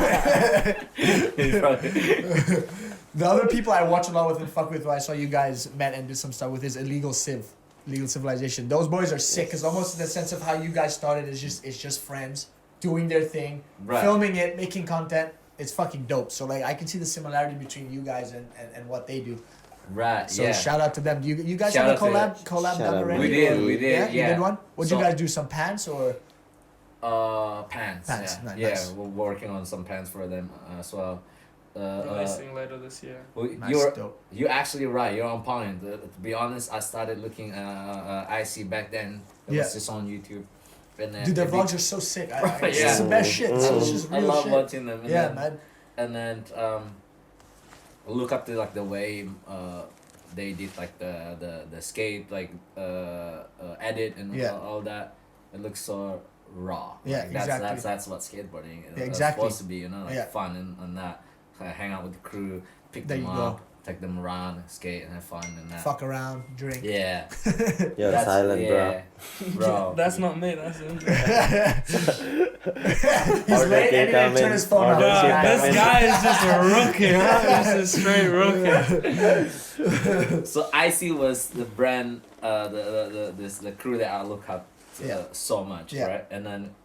do it. The other people I watch a lot with and fuck with, who I saw you guys met and did some stuff with, is Illegal Civilization. Those boys are sick, because almost in the sense of how you guys started is just friends doing their thing, Right. filming it, making content. It's fucking dope. So like I can see the similarity between you guys and what they do. Right. So yeah. shout out to them. You guys Shout have a out to collab Shout done out. already? We did, or- we did, You yeah. did one? What'd So- you guys do? Some pants or? Pants. Pants, Yeah. nice. We're working on some pants for them as well. Releasing later this year. Nice, You're dope. you're actually right. You're on point. To be honest, I started looking IC back then. It Yeah. was just on YouTube. And then Dude, their it vlogs are so sick. It's Yeah. the best shit. So it's just I real love shit. watching them. And Yeah, then, man. And then look up to like the way they did like the skate like edit and Yeah. all that. It looks so raw. Yeah, Like, exactly. That's what skateboarding is Exactly. supposed to be. You know, like Yeah. fun and that. Hang out with the crew, pick There them you up, go. take them around, skate and have fun and that. Fuck around, drink. Yeah. You're That's- silent, yeah. Bro. That's not me. That's him. He's Or late they and he come didn't turn in, his phone or on. they Bro, shit this come in. guy is just a rookie, huh? He's a straight rookie. So IC was the brand, the crew that I look up to, Yeah. so much, Yeah. right? And then,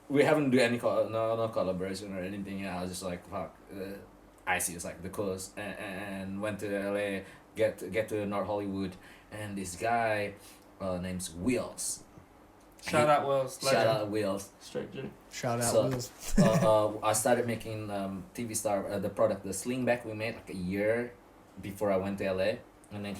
we haven't do any no collaboration or anything. Yeah, I was just like fuck. IC is like the coolest, and went to LA, get to North Hollywood, and this guy, name's Wheels. Shout out Wills. Shout Legend. out Wheels. Straight G. Shout out, So- Wills. I started making TV Star the product, the slingback we made like a year before I went to LA, and then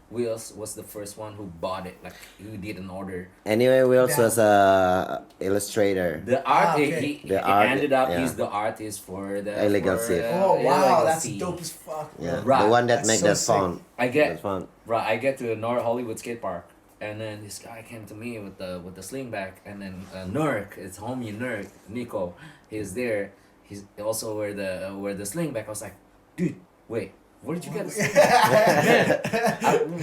Wheels was the first one who bought it, like who did an order. Anyway, Wills Yeah. was a illustrator. The art, okay. he The art, ended up yeah. he's the artist for the Illegal for, Seed. Oh wow, Illegal that's Seed. dope as fuck. Yeah, Right. the one that That's make so that sick. fun. I That's fun. I get to North Hollywood skate park, and then this guy came to me with the slingback, and then Nurk, it's homie Nurk, Nico, he's there. He's also where the slingback. I was like, dude, wait, where did you get this?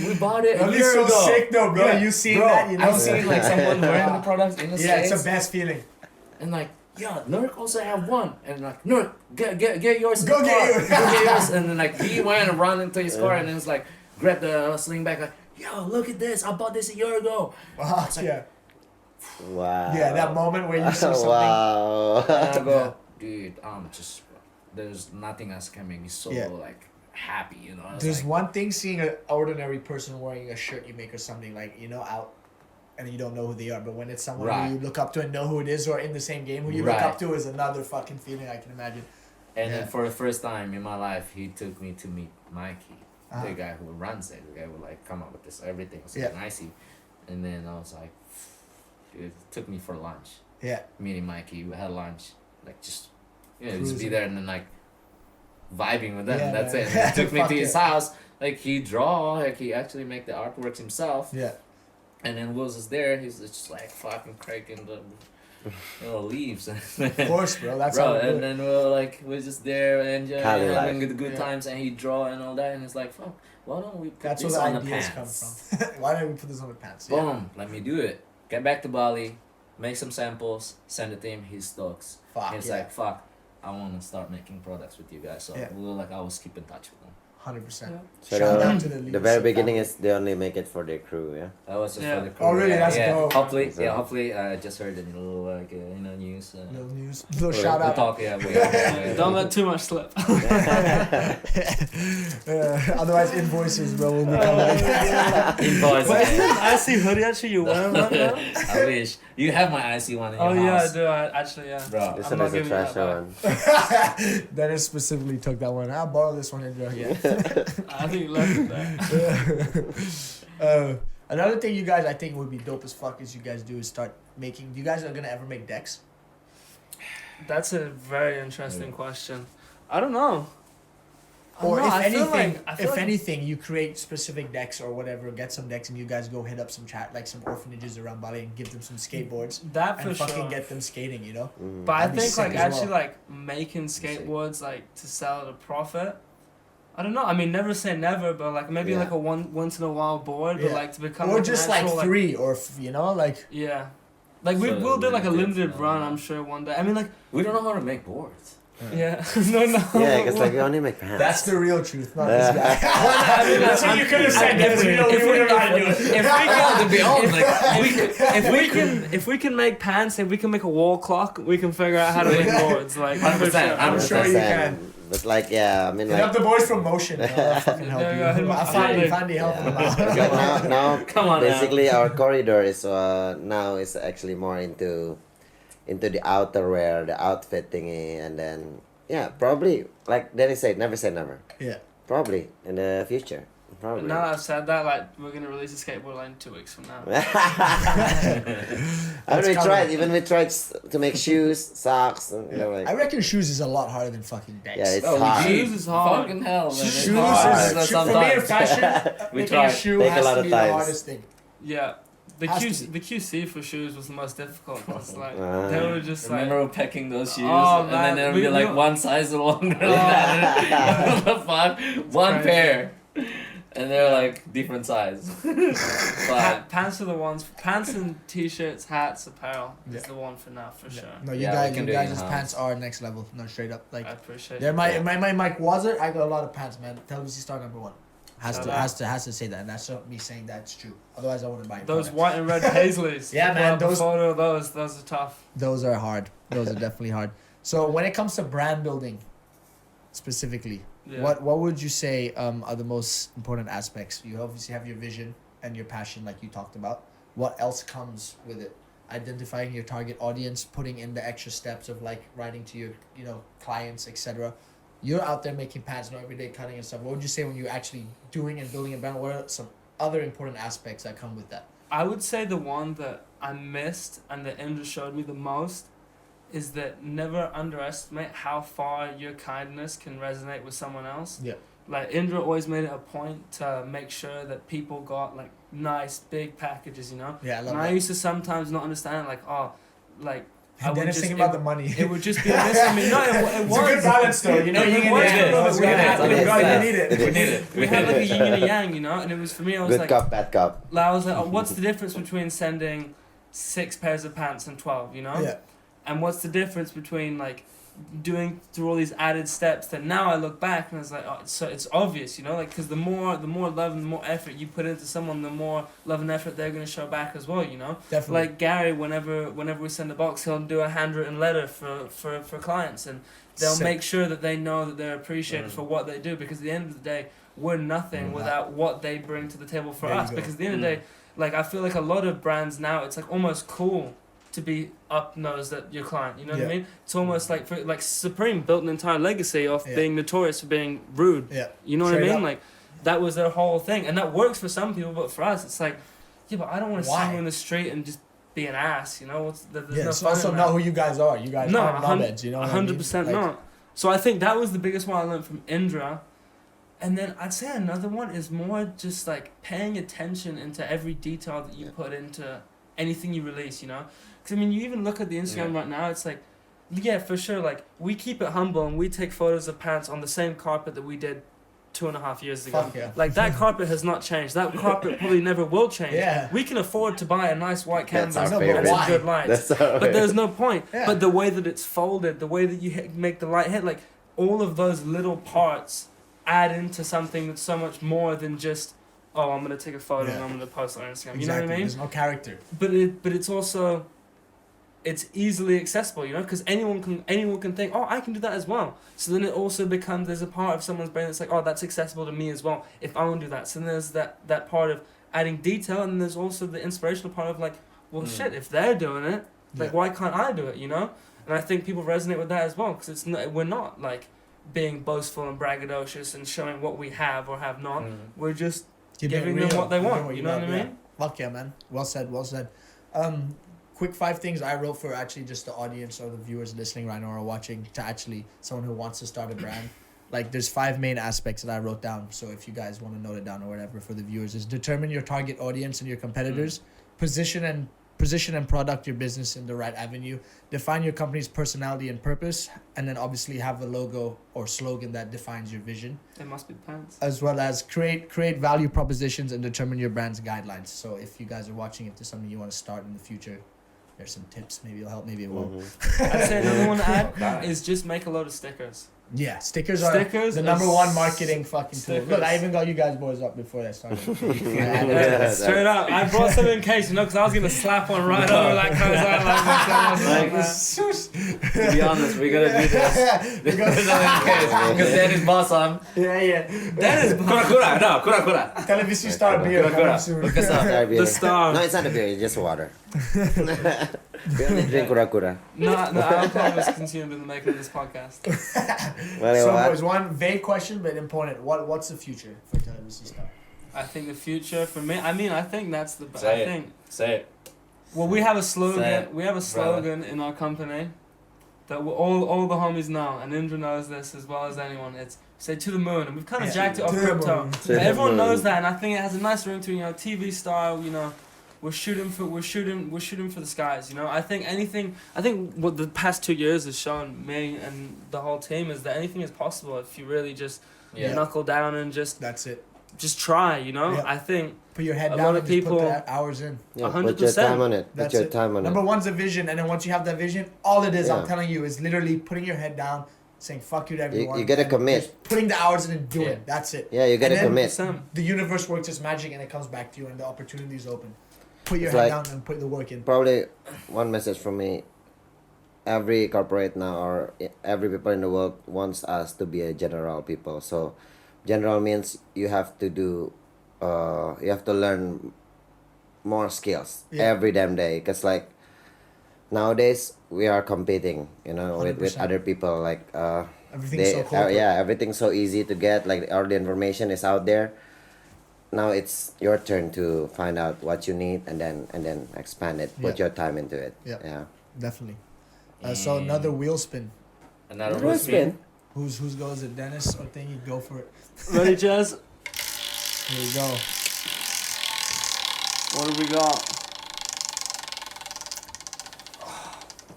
We bought it a At least year so ago. sick though, bro. Yeah, You seen bro, that? You know, I've seen like someone wearing the products in the yeah, it's States, the best feeling. and like, yeah, Nurk also have one, and like, Nurk, get yours. in Go the get car. yours. Go get yours, and then like he went and run into his car, and then it's like, grab the slingback, like, yo, look at this, I bought this a year ago. Wow, It's like- yeah, Wow. yeah. That moment where you see something. Wow. And I go, dude, just there's nothing else can make me so Yeah. like happy, you know. It's There's like, one thing seeing an ordinary person wearing a shirt you make or something like out, and you don't know who they are. But when it's someone Right. who you look up to and know who it is, or in the same game who you look Right. up to, is another fucking feeling I can imagine. and Yeah. then for the first time in my life, he took me to meet Mikey, Uh-huh. the guy who runs it. The guy who like come up with this everything. So Yeah. icy, and then I was like, dude, it took me for lunch. Yeah, Meeting Mikey, we had lunch, like just just be Cruising. there and then like vibing with them. Yeah, That's man. it. And he took me Fuck to his yeah. house. Like he draw, like he actually make the artworks himself. yeah. And then Wills is there. He's just like fucking cracking the leaves. Of course, bro. That's Bro, how we do and it. then we're just there enjoying, Cali having life. the good Yeah. times, and he draw and all that, and it's like, fuck, why don't we put That's where this the on the ideas pants? come from. Why don't we put this on the pants? Yeah. Boom, let me do it. Get back to Bali, make some samples, send it to him. He stokes. Fuck He's yeah. like, fuck, I want to start making products with you guys. So Yeah. we were like, I was keep in touch with them. 100%. Yeah. So Shout the- out to the The leaders very of beginning family. is they only make it for their crew, yeah. That was just Yeah. for the crew. Oh, really? That's yeah. dope. Hopefully, So- hopefully, I just heard a little like news. Little news. Little Well, shout We'll out. talk, yeah. Don't let too much slip. Otherwise, invoices, bro, will be coming. Invoice. But isn't that IC hoodie actually you wearing right now? I wish you have my IC one in Oh your yeah, I house. do. Actually, yeah. Bro. This I'm one not is a giving that trash back. one. Dennis specifically took that one. I'll borrow this one, Indra. Yeah. I think you left it there. Another thing you guys I think would be dope as fuck is you guys do is start making. You guys are gonna ever make decks? That's a very interesting question. I don't know. I Or don't know, if I feel anything, like- I feel if like- anything, you create specific decks or whatever, get some decks, and you guys go hit up some some orphanages around Bali and give them some skateboards that for and fucking sure. get them skating. You know? Mm. But I That'd be think sick like as actually well. like making skateboards like to sell at a profit I don't know. I mean, never say never, but like maybe Yeah. like a once in a while board, but Yeah. like to become Or like just an like actual, 3 or you know like yeah, like So we'll do like a limited, limited run. yeah. I'm sure one day. I mean, like We don't know how to make boards. yeah, no. Yeah, because like we only make pants. that's the real truth, not Yeah. this guy. I mean, That's what you could have said. If we would have had to do it. If we can, to be honest, if we can make pants, if we can make a wall clock, we can figure out how to make boards. Like 100%, I'm sure you 100%. can. But like, yeah, I mean, Hit like, up the boys from Motion. I'll fucking help Yeah, you. yeah, hit 'em up. Fandi helping them out. yeah, now Come on now. basically our corridor is now is actually more into the outerwear, the outfit thingy, and then yeah, probably like Danny said, never say never. Yeah. Probably in the future. But Probably. now that I've said that, like we're gonna release a skateboard line 2 weeks from now. I mean, coming. we tried to make shoes, socks, and you know, like, I reckon shoes is a lot harder than fucking decks. yeah, it's Oh, hard. Shoes is hard. Fucking hell, man. Shoes It's hard. is Sometimes. for me in fashion. We Making tried. a shoe Take a has lot to of be the times. hardest thing. Yeah. The Has to QC, be. the QC for shoes was the most difficult. 'Cause, like Uh. they were just like Remember packing those shoes, Oh, and man. then there would We- be like we- one size longer than that. What the fuck? One crazy. pair, and they're like different size. But pants are the ones. Pants and t-shirts, hats, apparel is Yeah. the one for now for sure. No, you Yeah, we guys, can you do it guys' in-house. pants are next level. No, straight up. Like I appreciate they're it. my Mike Wazir. I got a lot of pants, man. TELEVISI star #1. Has Shout to out. has to say that, and that's not me saying that's true. Otherwise, I wouldn't buy it. Those white and red paisleys. Yeah, People man, have a those- photo of those are tough. Those are hard. Those are definitely hard. So when it comes to brand building, specifically, Yeah. what would you say are the most important aspects? You obviously have your vision and your passion, like you talked about. What else comes with it? Identifying your target audience, putting in the extra steps of like writing to your clients, etc. You're out there making pants, everyday cutting and stuff. What would you say when you're actually doing and building a brand? What are some other important aspects that come with that? I would say the one that I missed and that Indra showed me the most is that never underestimate how far your kindness can resonate with someone else. Yeah. Like Indra always made it a point to make sure that people got like nice big packages, you know. Yeah, I love And that. I used to sometimes not understand like like I And then would it's just thinking about the money. it would just be a miss. I mean, no, it was. It's a good balance though, you know. It Yin and was yang. good, but we had- We we had- need it. It we is. need it. We had like a yin and a yang, you know, and it was for me. I was Good like, cup, bad cup. I was like, oh, what's the difference between sending 6 pairs of pants and 12, you know? Yeah. And what's the difference between like doing through all these added steps that now I look back and it's like, oh, so it's obvious, you know, like because the more love and the more effort you put into someone, the more love and effort they're gonna show back as well, you know. Definitely. Like Gary, whenever we send a box, he'll do a handwritten letter for clients, and they'll Sick. make sure that they know that they're appreciated for what they do, because at the end of the day, we're nothing without what they bring to the table for There you us. go. Because at the end of the day, like I feel like a lot of brands now, it's like almost cool to be up nosed at your client. You know what I Yeah. mean? It's almost like like Supreme built an entire legacy off Yeah. being notorious for being rude. Yeah. You know what Straight I mean? up. Like that was their whole thing, and that works for some people, but for us, it's like, yeah, but I don't want to see Why? you in the street and just be an ass. You know, there's Yeah, no it's fun also in know that. who you guys are. You guys No, aren't knobheads, you know what I mean? 100% Like, not. So I think that was the biggest one I learned from Indra. And then I'd say another one is more just like paying attention into every detail that you put into anything you release, you know? Because I mean, you even look at the Instagram right now, it's like, yeah, for sure, like we keep it humble and we take photos of pants on the same carpet that we did 2.5 years ago. Fuck yeah. Like that carpet has not changed. That carpet probably never will change. Yeah. We can afford to buy a nice white That's canvas our No, but favorite. and why? some good lights. That's our But there's no point. Yeah. But the way that it's folded, the way that you make the light hit, like all of those little parts add into something that's so much more than just, oh, I'm gonna take a photo and Yeah. I'm gonna post it on Instagram. Exactly. You know what I mean? There's no character. But it's also, it's easily accessible, you know, because anyone can think, oh, I can do that as well. So then it also becomes, there's a part of someone's brain that's like, oh, that's accessible to me as well if I want to do that. So then there's that part of adding detail, and there's also the inspirational part of like, well, shit, if they're doing it, like, Yeah. why can't I do it, you know? And I think people resonate with that as well, because we're not like being boastful and braggadocious and showing what we have or have not. We're just Keep it giving them real. what they Keep it want. what You know what I love, yeah. mean? Fuck yeah, man. Well said, well said. Quick 5 things I wrote for actually just the audience or the viewers listening right now or watching, to actually someone who wants to start a brand. Like there's 5 main aspects that I wrote down. So if you guys want to note it down or whatever for the viewers, is determine your target audience and your competitors, position position and product your business in the right avenue, define your company's personality and purpose, and then obviously have a logo or slogan that defines your vision, It must be pants. as well as create value propositions and determine your brand's guidelines. So if you guys are watching, if there's something you want to start in the future, there's some tips. Maybe it'll help, maybe it won't. I'd say another one to add is just make a load of stickers. Yeah, stickers are Stickers the are number one marketing fucking tool. stickers. Look, I even got you guys boys up before that started. Yeah, straight up. I brought some in case, because I was gonna slap one right over that To be honest, we're gonna do this. Because that is awesome. Yeah. That is Kura Kura, no, Kura Kura. TELEVISI Star beer Kura coming Kura. soon. Look us up. the star. No, it's not a beer. It's just water. We only drink Kura Kura. No alcohol was consumed in the making of this podcast. Well, So what? boys, one vague question but important. What's the future for TELEVISI Star? I think the future for me. I think that's the. Say I it. think. Say it. Well, we have a Say slogan. it, We have a slogan in our company that all the homies know, and Indra knows this as well as anyone. It's say to the moon, and we've kind of jacked it off To the crypto. moon. To the Everyone moon. knows that, and I think it has a nice ring to it. TV style. We're shooting for the skies. I think what the past 2 years has shown me and the whole team is that anything is possible if you really just Yeah. knuckle down and just That's try. Yeah. I think put your head A down lot and of just put people- the hours in. Yeah, put 100%. your time on it. Put That's your it. time on Number it. one's the vision, and then once you have that vision, all it is, I'm Yeah. telling you, is literally putting your head down, saying fuck you to everyone. You gotta and commit. just putting the hours in and doing Yeah. it. That's it. Yeah, you gotta And then- commit. % The universe works its magic, and it comes back to you, and the opportunity is open. Put your It's head like- down and put the work in. Probably one message from me. Every corporate now or every people in the world wants us to be a general people. So, general means you have to do, you have to learn more skills Yeah. every damn day. Cause like nowadays we are competing, with 100%. other people. Like Everything's so cool. everything's so easy to get. Like all the information is out there. Now it's your turn to find out what you need and then expand it. Put Yeah. your time into it. Yeah. Yeah. Definitely. So another wheel spin. Another Another wheel spin. Whose goes it? Dennis or Thingy? Go for it. ready, Jazz? Here we go. What have we got?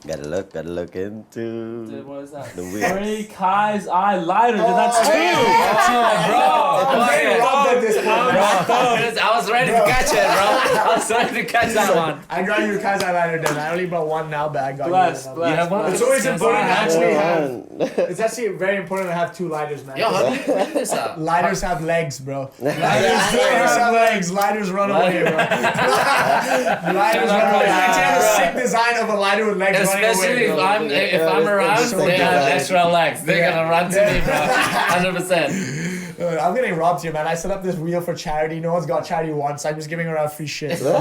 Gotta look into Dude, what is that? the wheel. Three Kai's Eye Lighter. Dude, that's two. I'm getting robbed at this point, bro. I was ready to catch it, bro. I was ready to catch that one. I got you Kai's eyeliner then. I only brought one now, but I got Bless, you. bless. You have one? It's always important to actually have. Man. It's actually very important to have two lighters, man. Yo, how do you clean this up? Lighters have legs, bro. Lighters have legs. Lighters run away, bro. Lighters run away. I actually have a sick design of a lighter with legs running Especially away, bro. if I'm around, so they have good. extra legs. They're Yeah. gonna run to me, bro. 100%. I'm getting robbed here, man. I set up this wheel for charity. No one's got charity once. I'm just giving around free shit. Bro,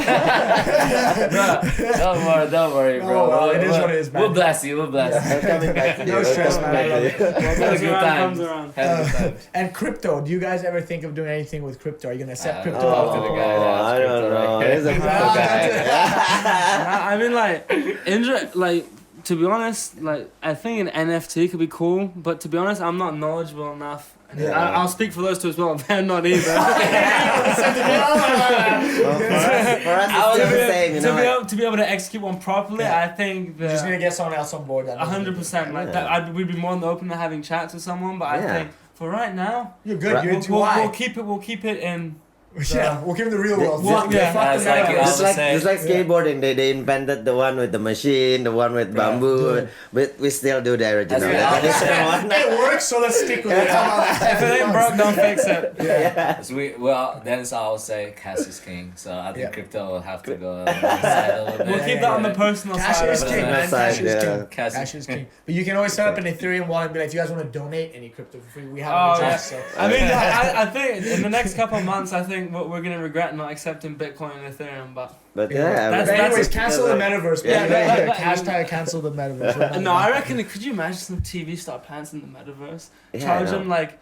don't worry, bro. Oh, well, it is what it is, man. We'll bless you. We'll bless you. We're coming back to you. No We're stress, coming man. I back love to you. Had a Comes good around, time. comes around. Had a good time. And crypto. Do you guys ever think of doing anything with crypto? Are you gonna set I crypto don't up? know. to the guy that has I don't crypto, know. right? He's a crypto Ah, guy. I mean, like, to be honest, like, I think an NFT could be cool, but to be honest, I'm not knowledgeable enough. And Yeah. I'll speak for those two as well. They're not either. Well, for us, it's still the same, you know. to be able to execute one properly, Yeah. I think You're just that gonna get someone else on board. that knows 100%. Like Yeah. that, we'd be more than open to having chats with someone. But I Yeah. think for right now, You're good. Right. You're into we'll why? keep it in. Yeah, we'll give him the real world. Well, yeah. Fuck the It's like metaverse. you Just like skateboarding, they invented the one with the machine, the one with bamboo, dude. but we still do the original. That's The right. traditional one. It works, so let's stick with it. Come on. If it ain't broke, don't fix it. Yeah. So Dennis always say cash is king. So I think Yeah. crypto will have to go on the side a little bit. We'll Yeah, keep yeah, that on yeah. the personal Cash side. is of it, king, man. man. Cash is Yeah. king. Cash Cash is is king. But you can always set up an Ethereum wallet and be like, if you guys want to donate any crypto for free, we have Oh, an yeah. address. So. I mean, I think in the next couple of months, I think we're gonna regret not accepting Bitcoin and Ethereum, but But Yeah. yeah, That's- But anyways, a- cancel the metaverse. Yeah, Yeah, yeah. Hashtag cancel the metaverse. no, I reckon. Could you imagine some TV star plans in the metaverse? Yeah, Charge I know. them like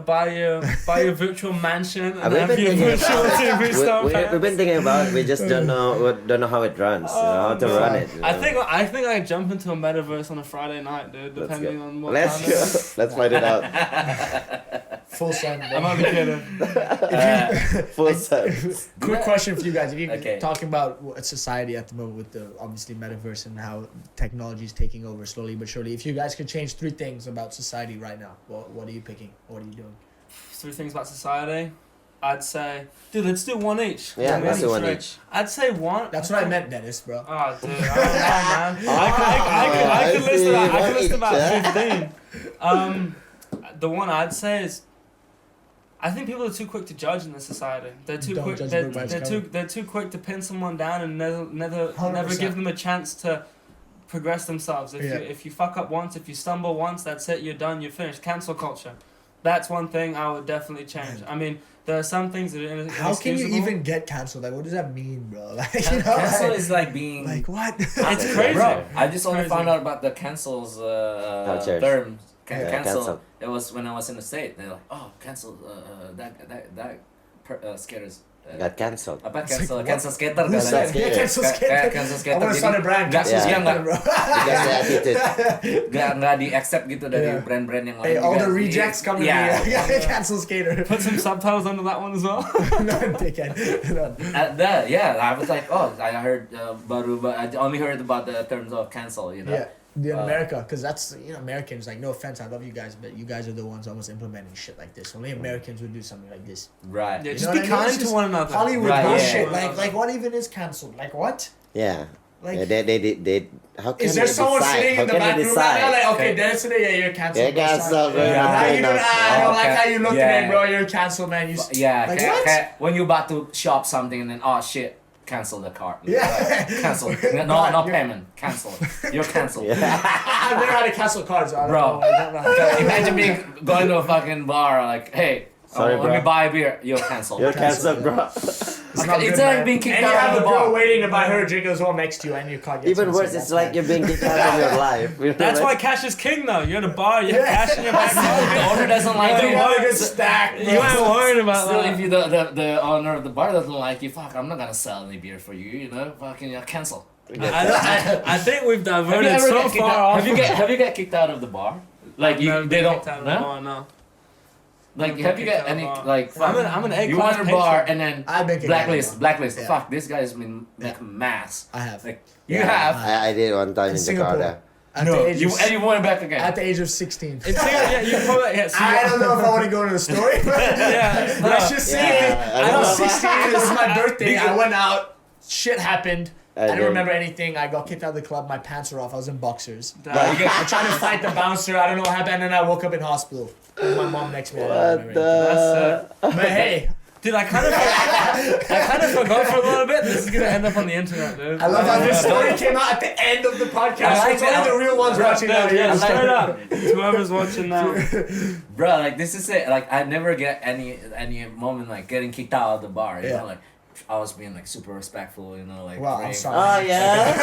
buy your virtual mansion and We've have been your thinking virtual about TV it. star We've plans. been thinking about it. We just don't know how it runs. How to no. run it. you I know. think I jump into a metaverse on a Friday night, dude. Let's Depending go. on what Let's time it is. go. Let's find it out. full send. I'm only kidding. Full sense. Quick question for you guys. If you're Okay. talking about society at the moment with the obviously metaverse and how technology is taking over slowly but surely, if you guys could change 3 things about society right now, what are you picking? What are you doing? 3 things about society. I'd say, dude, let's do one each. Yeah, One let's do one straight. each. I'd say one. That's what I meant, Dennis, bro. Oh, dude, I don't know, man. I could list about. I could list about 15. The one I'd say is, I think people are too quick to judge in this society. They're too Don't quick. judge a They're, book by its they're cover. too. They're too quick to pin someone down and never 100%. give them a chance to progress themselves. If you fuck up once, if you stumble once, that's it. You're done. You're finished. Cancel culture. That's one thing I would definitely change. I mean, there are some things that are inexcusable. How can you even get canceled? Like, what does that mean, bro? Like, you know, Cancel like, is like being. like what? It's crazy. Bro, I just only Crazy. found out about the cancels Cultures. term. Yeah, Cancel. cancel. It was when I was in the state. They're like, oh, cancel skaters. Got cancelled. Apa It's like, cancel? what? Cancel skater Who kan? said? skater. Yeah, cancel skater. Cancel I skater. want to start a brand. Cancel Yeah. skater, bro. Because the attitude. Nggak di accept gitu dari Yeah. brand-brand yang lain. Hey, all juga. the rejects come to Yeah. me. Yeah, cancel skater. Put some subtitles under that one as well. No, dickhead. No. I was like, oh, I heard I only heard about the terms of cancel, you know. Yeah, in America, because that's, you know, Americans, like, no offense, I love you guys, but you guys are the ones almost implementing shit like this. Only Americans would do something like this. Right. Yeah, You just know be what I mean? kind It's to just one another. Hollywood Right, bullshit. yeah. Like what even is cancelled? Like what? Yeah. Like, Yeah, they how can is there they someone decide? sitting How in the can back they room right now? decide? Like, okay, Dennis today, yeah, you're cancelled. You're bro, cancelled, sorry. bro. Yeah. How you doing? I don't like Okay. how you look Yeah. today, bro. You're cancelled, man. You. Yeah, Like what? when you about to shop something and then shit, cancel the cart. Yeah. Cancel. No, God, no you're- payment. Cancel. You're canceled. Yeah. I've never had to cancel cards. I don't Bro. know. I don't know how- Imagine me going to a fucking bar like, hey, Sorry, let bro. me buy a beer. You're canceled. You're cancelled, bro. It's not It's good, like man. being kicked and you out have of a the girl bar. waiting to buy her a drink as well next to you, and your card gets Even canceled. worse, it's That's like bad. you're being kicked out of your life. You know, That's why like- cash is king, though. You're at a bar, you have Yeah. cash in your back the pocket. owner doesn't like Yeah, You you. want a good stack. You ain't worried about Still, that. if you the owner of the bar doesn't like you, fuck, I'm not gonna sell any beer for you. You know, fucking cancel. I think we've Have you diverted ever so get kicked far out? off. Have you get kicked out of the bar? Like I've you, never they been don't. kicked out of the No? bar, no. Like Never have you kicked get out of any the bar. like? Fuck, I'm an you A-class went to a bar patron. and then I've been kicked out of the bar. blacklist. Yeah. Fuck, this guy's been like a mass. I have. Like you Yeah. have. I did one time in Singapore. Jakarta. At No, the age you of, and you went back again. at the age of 16. It's yeah, you probably yeah. So I don't know if I want to go into the story, but yeah, let's just say Yeah, I I was know. 16. It was my birthday. Because- I went out. Shit happened. I did. didn't remember anything. I got kicked out of the club. My pants were off. I was in boxers. Damn. I tried to fight the bouncer. I don't know what happened. And then I woke up in hospital. With my mom next to me. I don't remember anything. What the? But hey, Dude, I kind of forgot for a little bit. This is gonna end up on the internet, dude. I love how this story came out at the end of the podcast. I like It's only that. the real ones watching Dude, out yeah, here. straight up. Whoever's watching now. Bro, like this is it. Like I never get any moment like getting kicked out of the bar. You Yeah. know, like I was being like super respectful. You know, like. Wow, I'm praying. sorry. Oh yeah.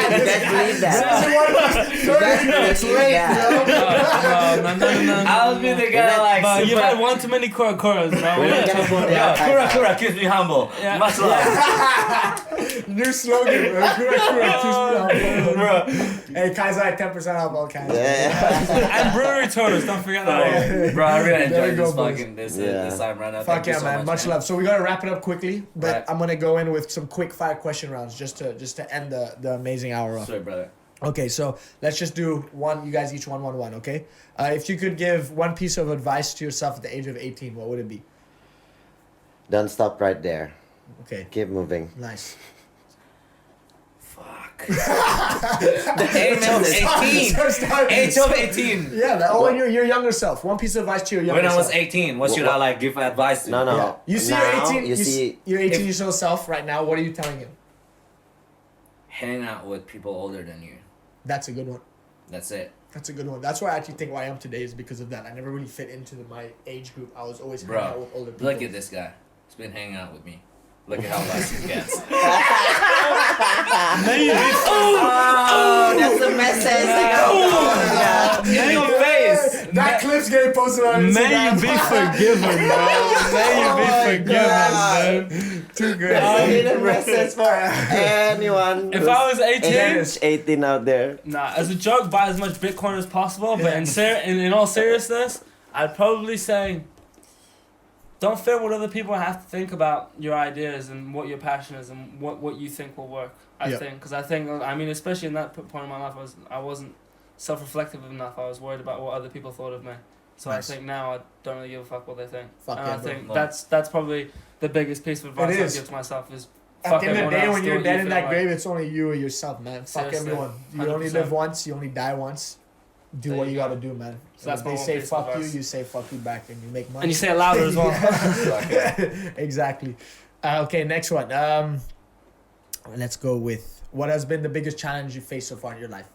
Let's believe that. 30 minutes late, bro. No. I was being the guy like. But you've super- had one too many Kura Kuras, bro. We're not gonna put Yeah, that Kura Kura keeps me humble. Yeah. Much love. New slogan, bro. Kura Kura keeps me humble. Bro. Hey, Kaiser at 10% off all kinds. Yeah. And brewery tours, don't forget that. Bro, I really There enjoyed we go, this boys. fucking this Yeah. this time right now. Fuck Thank you yeah, so man. Much love. So we gotta wrap it up quickly, but Right. I'm gonna go in with some quick fire question rounds just to end the amazing hour off. Sorry, brother. Okay, so let's just do one. You guys each one, okay? If you could give one piece of advice to yourself at the age of 18, what would it be? Don't stop right there. Okay, Keep moving. nice. Fuck. The age of 18. Age of 18. Yeah, your younger self. One piece of advice to your younger When I was self. 18, what should I like give advice to? No, no. Yeah. You see Now, your 18. you see. your 18 year old self right now. What are you telling him? Hang out with people older than you. That's a good one. That's it. That's a good one. That's why I actually think why I am today is because of that. I never really fit into my age group. I was always hanging out Bro, with older people. look at this guy. He's been hanging out with me. Look at how nice he gets. Oh, that's the message. In your face. That clip's getting posted on Instagram. May you be forgiven, bro. May you be forgiven, man. Too good. It's a message for anyone. If I was 18, age 18 out there. nah, as a joke, buy as much Bitcoin as possible. But in all seriousness, I'd probably say, don't fear what other people have to think about your ideas and what your passion is and what you think will work. I think, because I mean, especially in that point in my life, I wasn't self-reflective enough. I was worried about what other people thought of me. So Nice. I think now I don't really give a fuck what they think. Fuck and yeah, I think bro. that's probably the biggest piece of advice It I is. give to myself is At fuck the end of everyone the day, else, when do you're what dead you in feel that right. grave, it's only you or yourself, man. Fuck Seriously, everyone. You only 100%. live once. You only die once. Do There what you you go. gotta do, man. So that's if my they one say piece of fuck you, advice. you say fuck you back, and you make money. And you say it louder as well. Exactly. Okay, next one. Let's go with what has been the biggest challenge you faced so far in your life.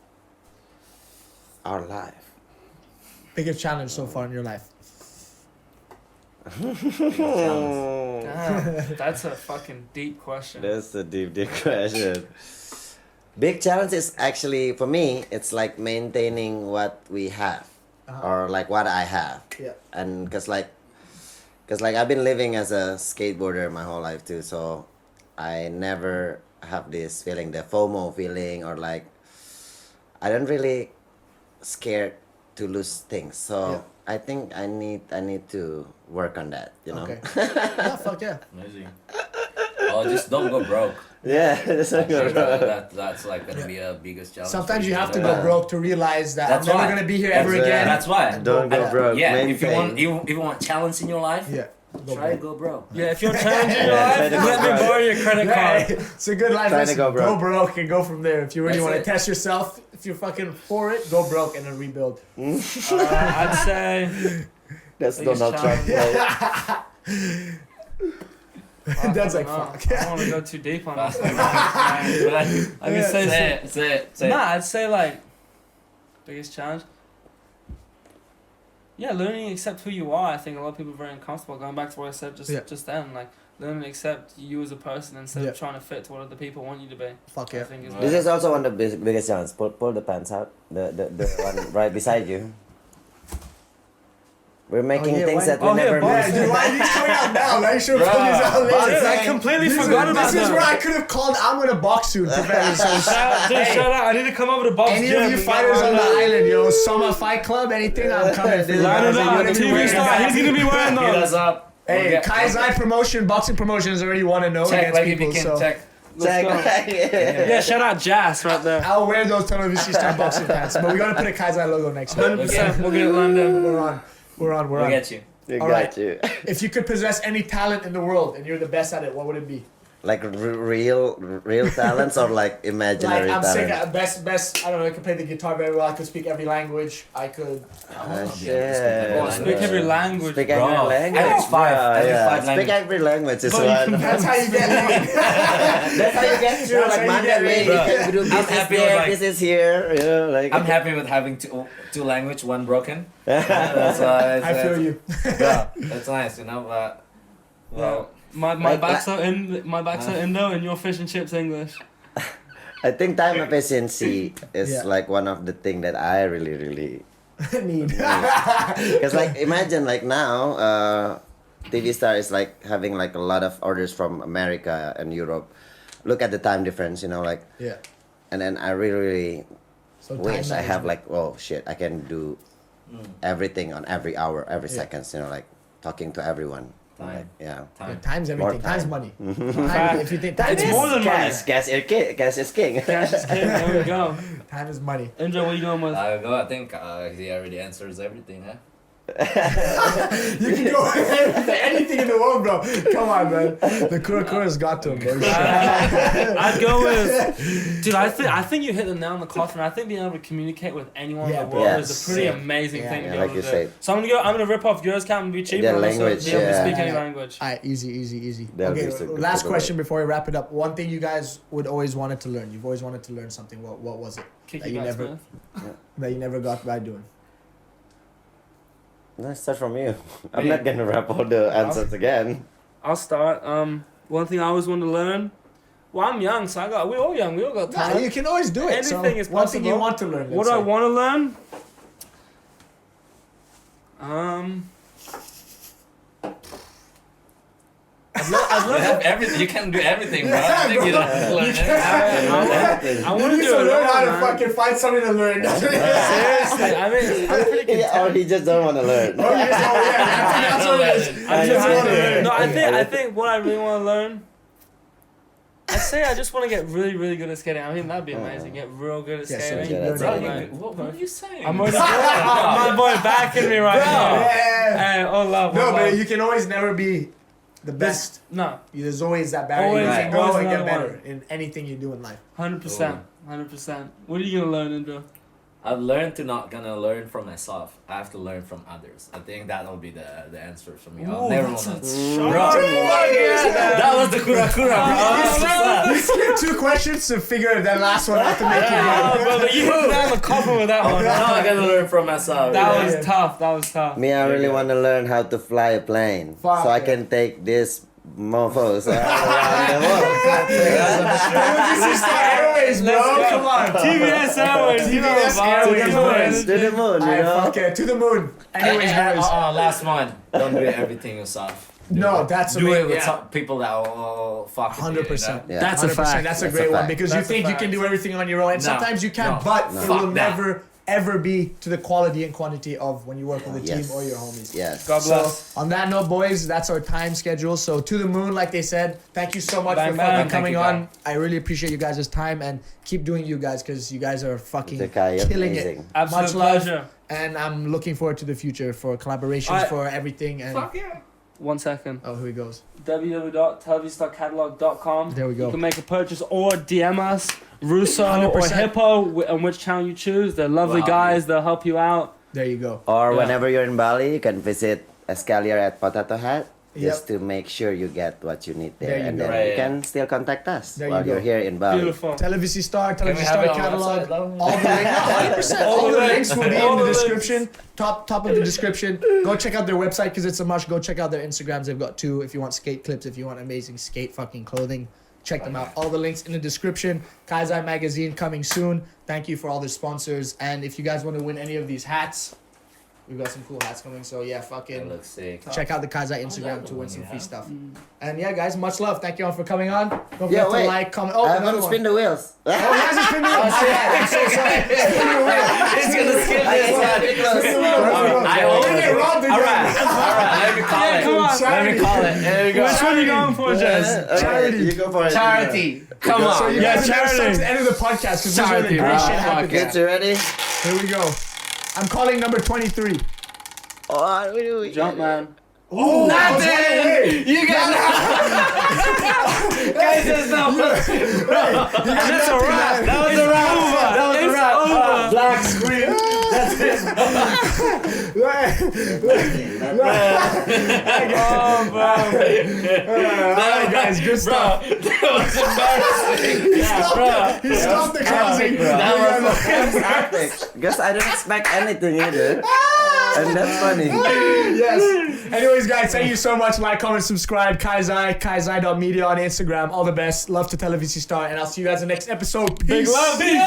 Our life. Biggest challenge so far in your life. Damn, that's a fucking deep question. That's a deep question. Big challenge is actually for me. It's like maintaining what we have, or like what I have. Yeah. And cause like I've been living as a skateboarder my whole life too, so I never have this feeling, the FOMO feeling, or like I don't really scared to lose things. So Yeah. I think I need to work on that. You know. Okay. Yeah, fuck yeah. Amazing. Oh, just don't go broke. Yeah, that's not good. That's like gonna be a biggest challenge. Sometimes for you have to Yeah. go broke to realize that That's I'm never why. gonna be here That's ever why. again. That's why. Don't go broke. Yeah, Main if you thing. want, if you want challenge in your life, Yeah. Go try to broke. go broke. Yeah, if you're challenging your Yeah, try life, to go let me broke. borrow your credit Yeah, card. it's a good life Try to lesson. go broke. Go broke and go from there. If you really That's want to it. test yourself, if you're fucking for it, go broke and then rebuild. I'd say That's biggest Donald Trump. challenge. Right? That's I like don't know. fuck. I don't want to go too deep on this. But I can Yeah. say say it. Nah, I'd say like biggest challenge. Yeah, learning to accept who you are. I think a lot of people are very uncomfortable. Going back to what I said just then, like learning to accept you as a person instead Yeah. of trying to fit to what other people want you to be. Fuck I yeah. think is Right. This is also one of the biggest challenges. Pull the pants out. The one right beside you. We're making yeah, things why- that we Oh, yeah, never Bob. Yeah, dude, why are these coming out now? Like, you should have Bruh, pulled these out Bob, later. Dude, I completely forgot about This is that. where I could have called I'm in a box suit. Professor. So Dude, shut up! I need to come over to Bob's any gym of you and fighters get on the one island, yo, Summer Fight Club, anything, I'm coming for you. Line guys. it I'm up, gonna be TV wearing star. that. He's gonna be wearing Hit us those. up. Hey, Kaizai promotion, boxing promotion is already 1-0 Check against like if people, you can so check. Check. Yeah, shout out Jazz right there. I'll wear those TELEVISI style boxing pants. But we gotta put a Kaizai logo next to it. 100%. We'll get it lined up. We're on. We'll get you. You All got right. you. If you could possess any talent in the world and you're the best at it, what would it be? Like real talents or like imaginary Like I'm sick talent? at best. I don't know. I could play the guitar very well. I could speak every language. I could. Oh, Yeah. Speak every language. Speak Bro, every language. every five- Yeah, every yeah. five Speak language. every language is But you one. can- That's how you get laid. That's how you get through. That's Like how you get Mandarin, laid. you can do I'm this is happy with, there, like- this is here. You know, like. I'm happy with having two language, one broken. That's why I feel you. Yeah, that's nice, you know. But well, My Like- back's are Indo and your fish and chips English. I think time efficiency is Yeah. like one of the thing that I really Need. because like imagine like now TV Star is like having like a lot of orders from America and Europe. Look at the time difference, you know, like, Yeah. and then I really So time wish I have management. like, oh shit, I can do everything on every hour, every seconds, you know, like talking to everyone. Time. Like, yeah. Yeah, time. time's everything. More Time's time. money. Time, if you think time It's is more than money. Cash is king. Cash is king. There we go. time is money. Indra, what are you going with? I think he already answers everything, huh? You can go with anything in the world, bro. Come on, man. The Kura Kura's got to him, bro. I'd go with, dude. I think you hit the nail on the coffin. I think being able to communicate with anyone Yeah, in the world bro. is a pretty Yes. amazing Yeah, thing to yeah, be like able you to do. said. So I'm gonna rip off yours, Cam, and be cheap, Yeah, and also language, be able to yeah. speak any language. Alright, easy. That'll Okay, be super last cool. question before we wrap it up. One thing you guys would always wanted to learn. You've always wanted to learn something. What was it Kick that you you back, never- Smith. that you never got by doing? Let's start from you. I'm Yeah. not gonna wrap all the answers again. I'll start. One thing I always wanted to learn. Well, I'm young, so we're all young. We all got Nah, time. you can always do it. Anything is One thing you possible. want to learn. What do I want to learn? look have at everything. You can do everything, bro. Yeah, I think you bro. don't learn anything. I want to You need do to it learn how all, to man. fucking find something to learn. Seriously, I mean, I'm pretty content. Yeah, or he just don't want to learn. Oh, yeah, that's what it is. I'm I just just happy. wanna- No, I think what I really want to learn. I say I just want to get really, really good at skating. I mean, that'd be amazing. Get real good at Yeah, so skating. yeah, that's Bro, right. what are you saying? I'm already my boy backing me right now. Yeah. Hey, oh love. No, oh, but love. you can always never be the best. No, There's always that barrier. Always, You right. can go always and get another better in anything you do in life. 100%. 100%. What are you gonna learn, Indra? I've learned to not gonna learn from myself. I have to learn from others. I think that'll be the answer for me. I'll never wanna. That was the Kura Kura, bro. You skipped 2 questions to figure that last one out to make it Oh, right. brother, you hit down the coffin with that one. No, I gotta learn from myself. That yeah. was tough. That was tough. Me, I really want to learn how to fly a plane, Fuck so I yeah. can take this mofos around the world. TELEVISI Star Airways, bro. Let's go. Come on. TBS Airways. you know TBS about it. Airways, Come on, boys. To the moon, you Alright, know. fuck it. To the moon. Anyways, boys. Last one. Don't do everything yourself. No, that's Do it amazing. with Yeah. some people that will fuck with you, 100%. Yeah. That's a 100%. fact. That's a That's great a one fact. because That's a you think you fact. can do everything on your own, and No, sometimes you can, no, but no. it will Fuck that. never ever be to the quality and quantity of when you work with a team Yes. or your homies. Yes. God So bless. on that note, boys, that's our time schedule. So to the moon, like they said. Thank you so much Bang, for bang. fucking Thank coming you, on. I really appreciate you guys' time and keep doing you guys because you guys are fucking Zakai, killing it. amazing. Absolute Much love. pleasure. And I'm looking forward to the future for collaborations, for everything. And yeah. 1 second. oh, here he goes. www.televisi.catalog.com. There we go. You can make a purchase or DM us, Russo or 100%. Hippo, on which channel you choose. They're lovely Wow. guys. They'll help you out. There you go. Or Yeah. whenever you're in Bali, you can visit Escalier at Potato Hat just to make sure you get what you need there, There you and go. then Right, you yeah. can still contact us There you while go. you're here in Bali. Beautiful. Televisi Star, Can we Televisi have Star it on catalog. website, though? All the links, 100%. All All the the links. links will be All in the the links. description. Top of the description. Go check out their website because it's a must. Go check out their Instagrams. They've got 2. If you want skate clips, if you want amazing skate fucking clothing, check them out. All the links in the description. Kaizai magazine coming soon. Thank you for all the sponsors. And if you guys want to win any of these hats, we've got some cool hats coming. So yeah, That fucking looks sick. check out the Kaizai I Instagram love to the win one some you free have. stuff. And yeah, guys, much love. Thank you all for coming on. Don't Yeah, forget to wait. like, comment. Oh, I another haven't one. spin the wheels. Oh, he hasn't spin the wheel. I'm so sorry. Spin the wheel. He's gonna skip this one. Spin the wheel. I We're always- gonna get robbed again. Alright, let me call Yeah, it. come on. Let me call it. There we go. Which one are you going for, Jess? Okay, Charity. you go for it. Charity. Come So on. you Yeah, guys are never charity. to the end of the podcast because this is where the Charity, great bro. shit Fuck happens. Get you ready? Here we go. I'm calling number 23. Oh, we Jump, man. Oh, Nothing. You got guys, there's no. That's a wrap. That was a wrap. That was a It's wrap. over. Black screen. That's it. Oh, bro. Alright, guys, good stuff. Bro, that was embarrassing. Yeah, bro. He stopped the closing. That was epic. Because I don't expect anything either. And that's funny. Yes. Anyways, guys, thank you so much. Like, comment, subscribe. Kaizai.media on Instagram. All the best. Love to Televisi Star. And I'll see you guys in the next episode. Peace. Big love. Peace.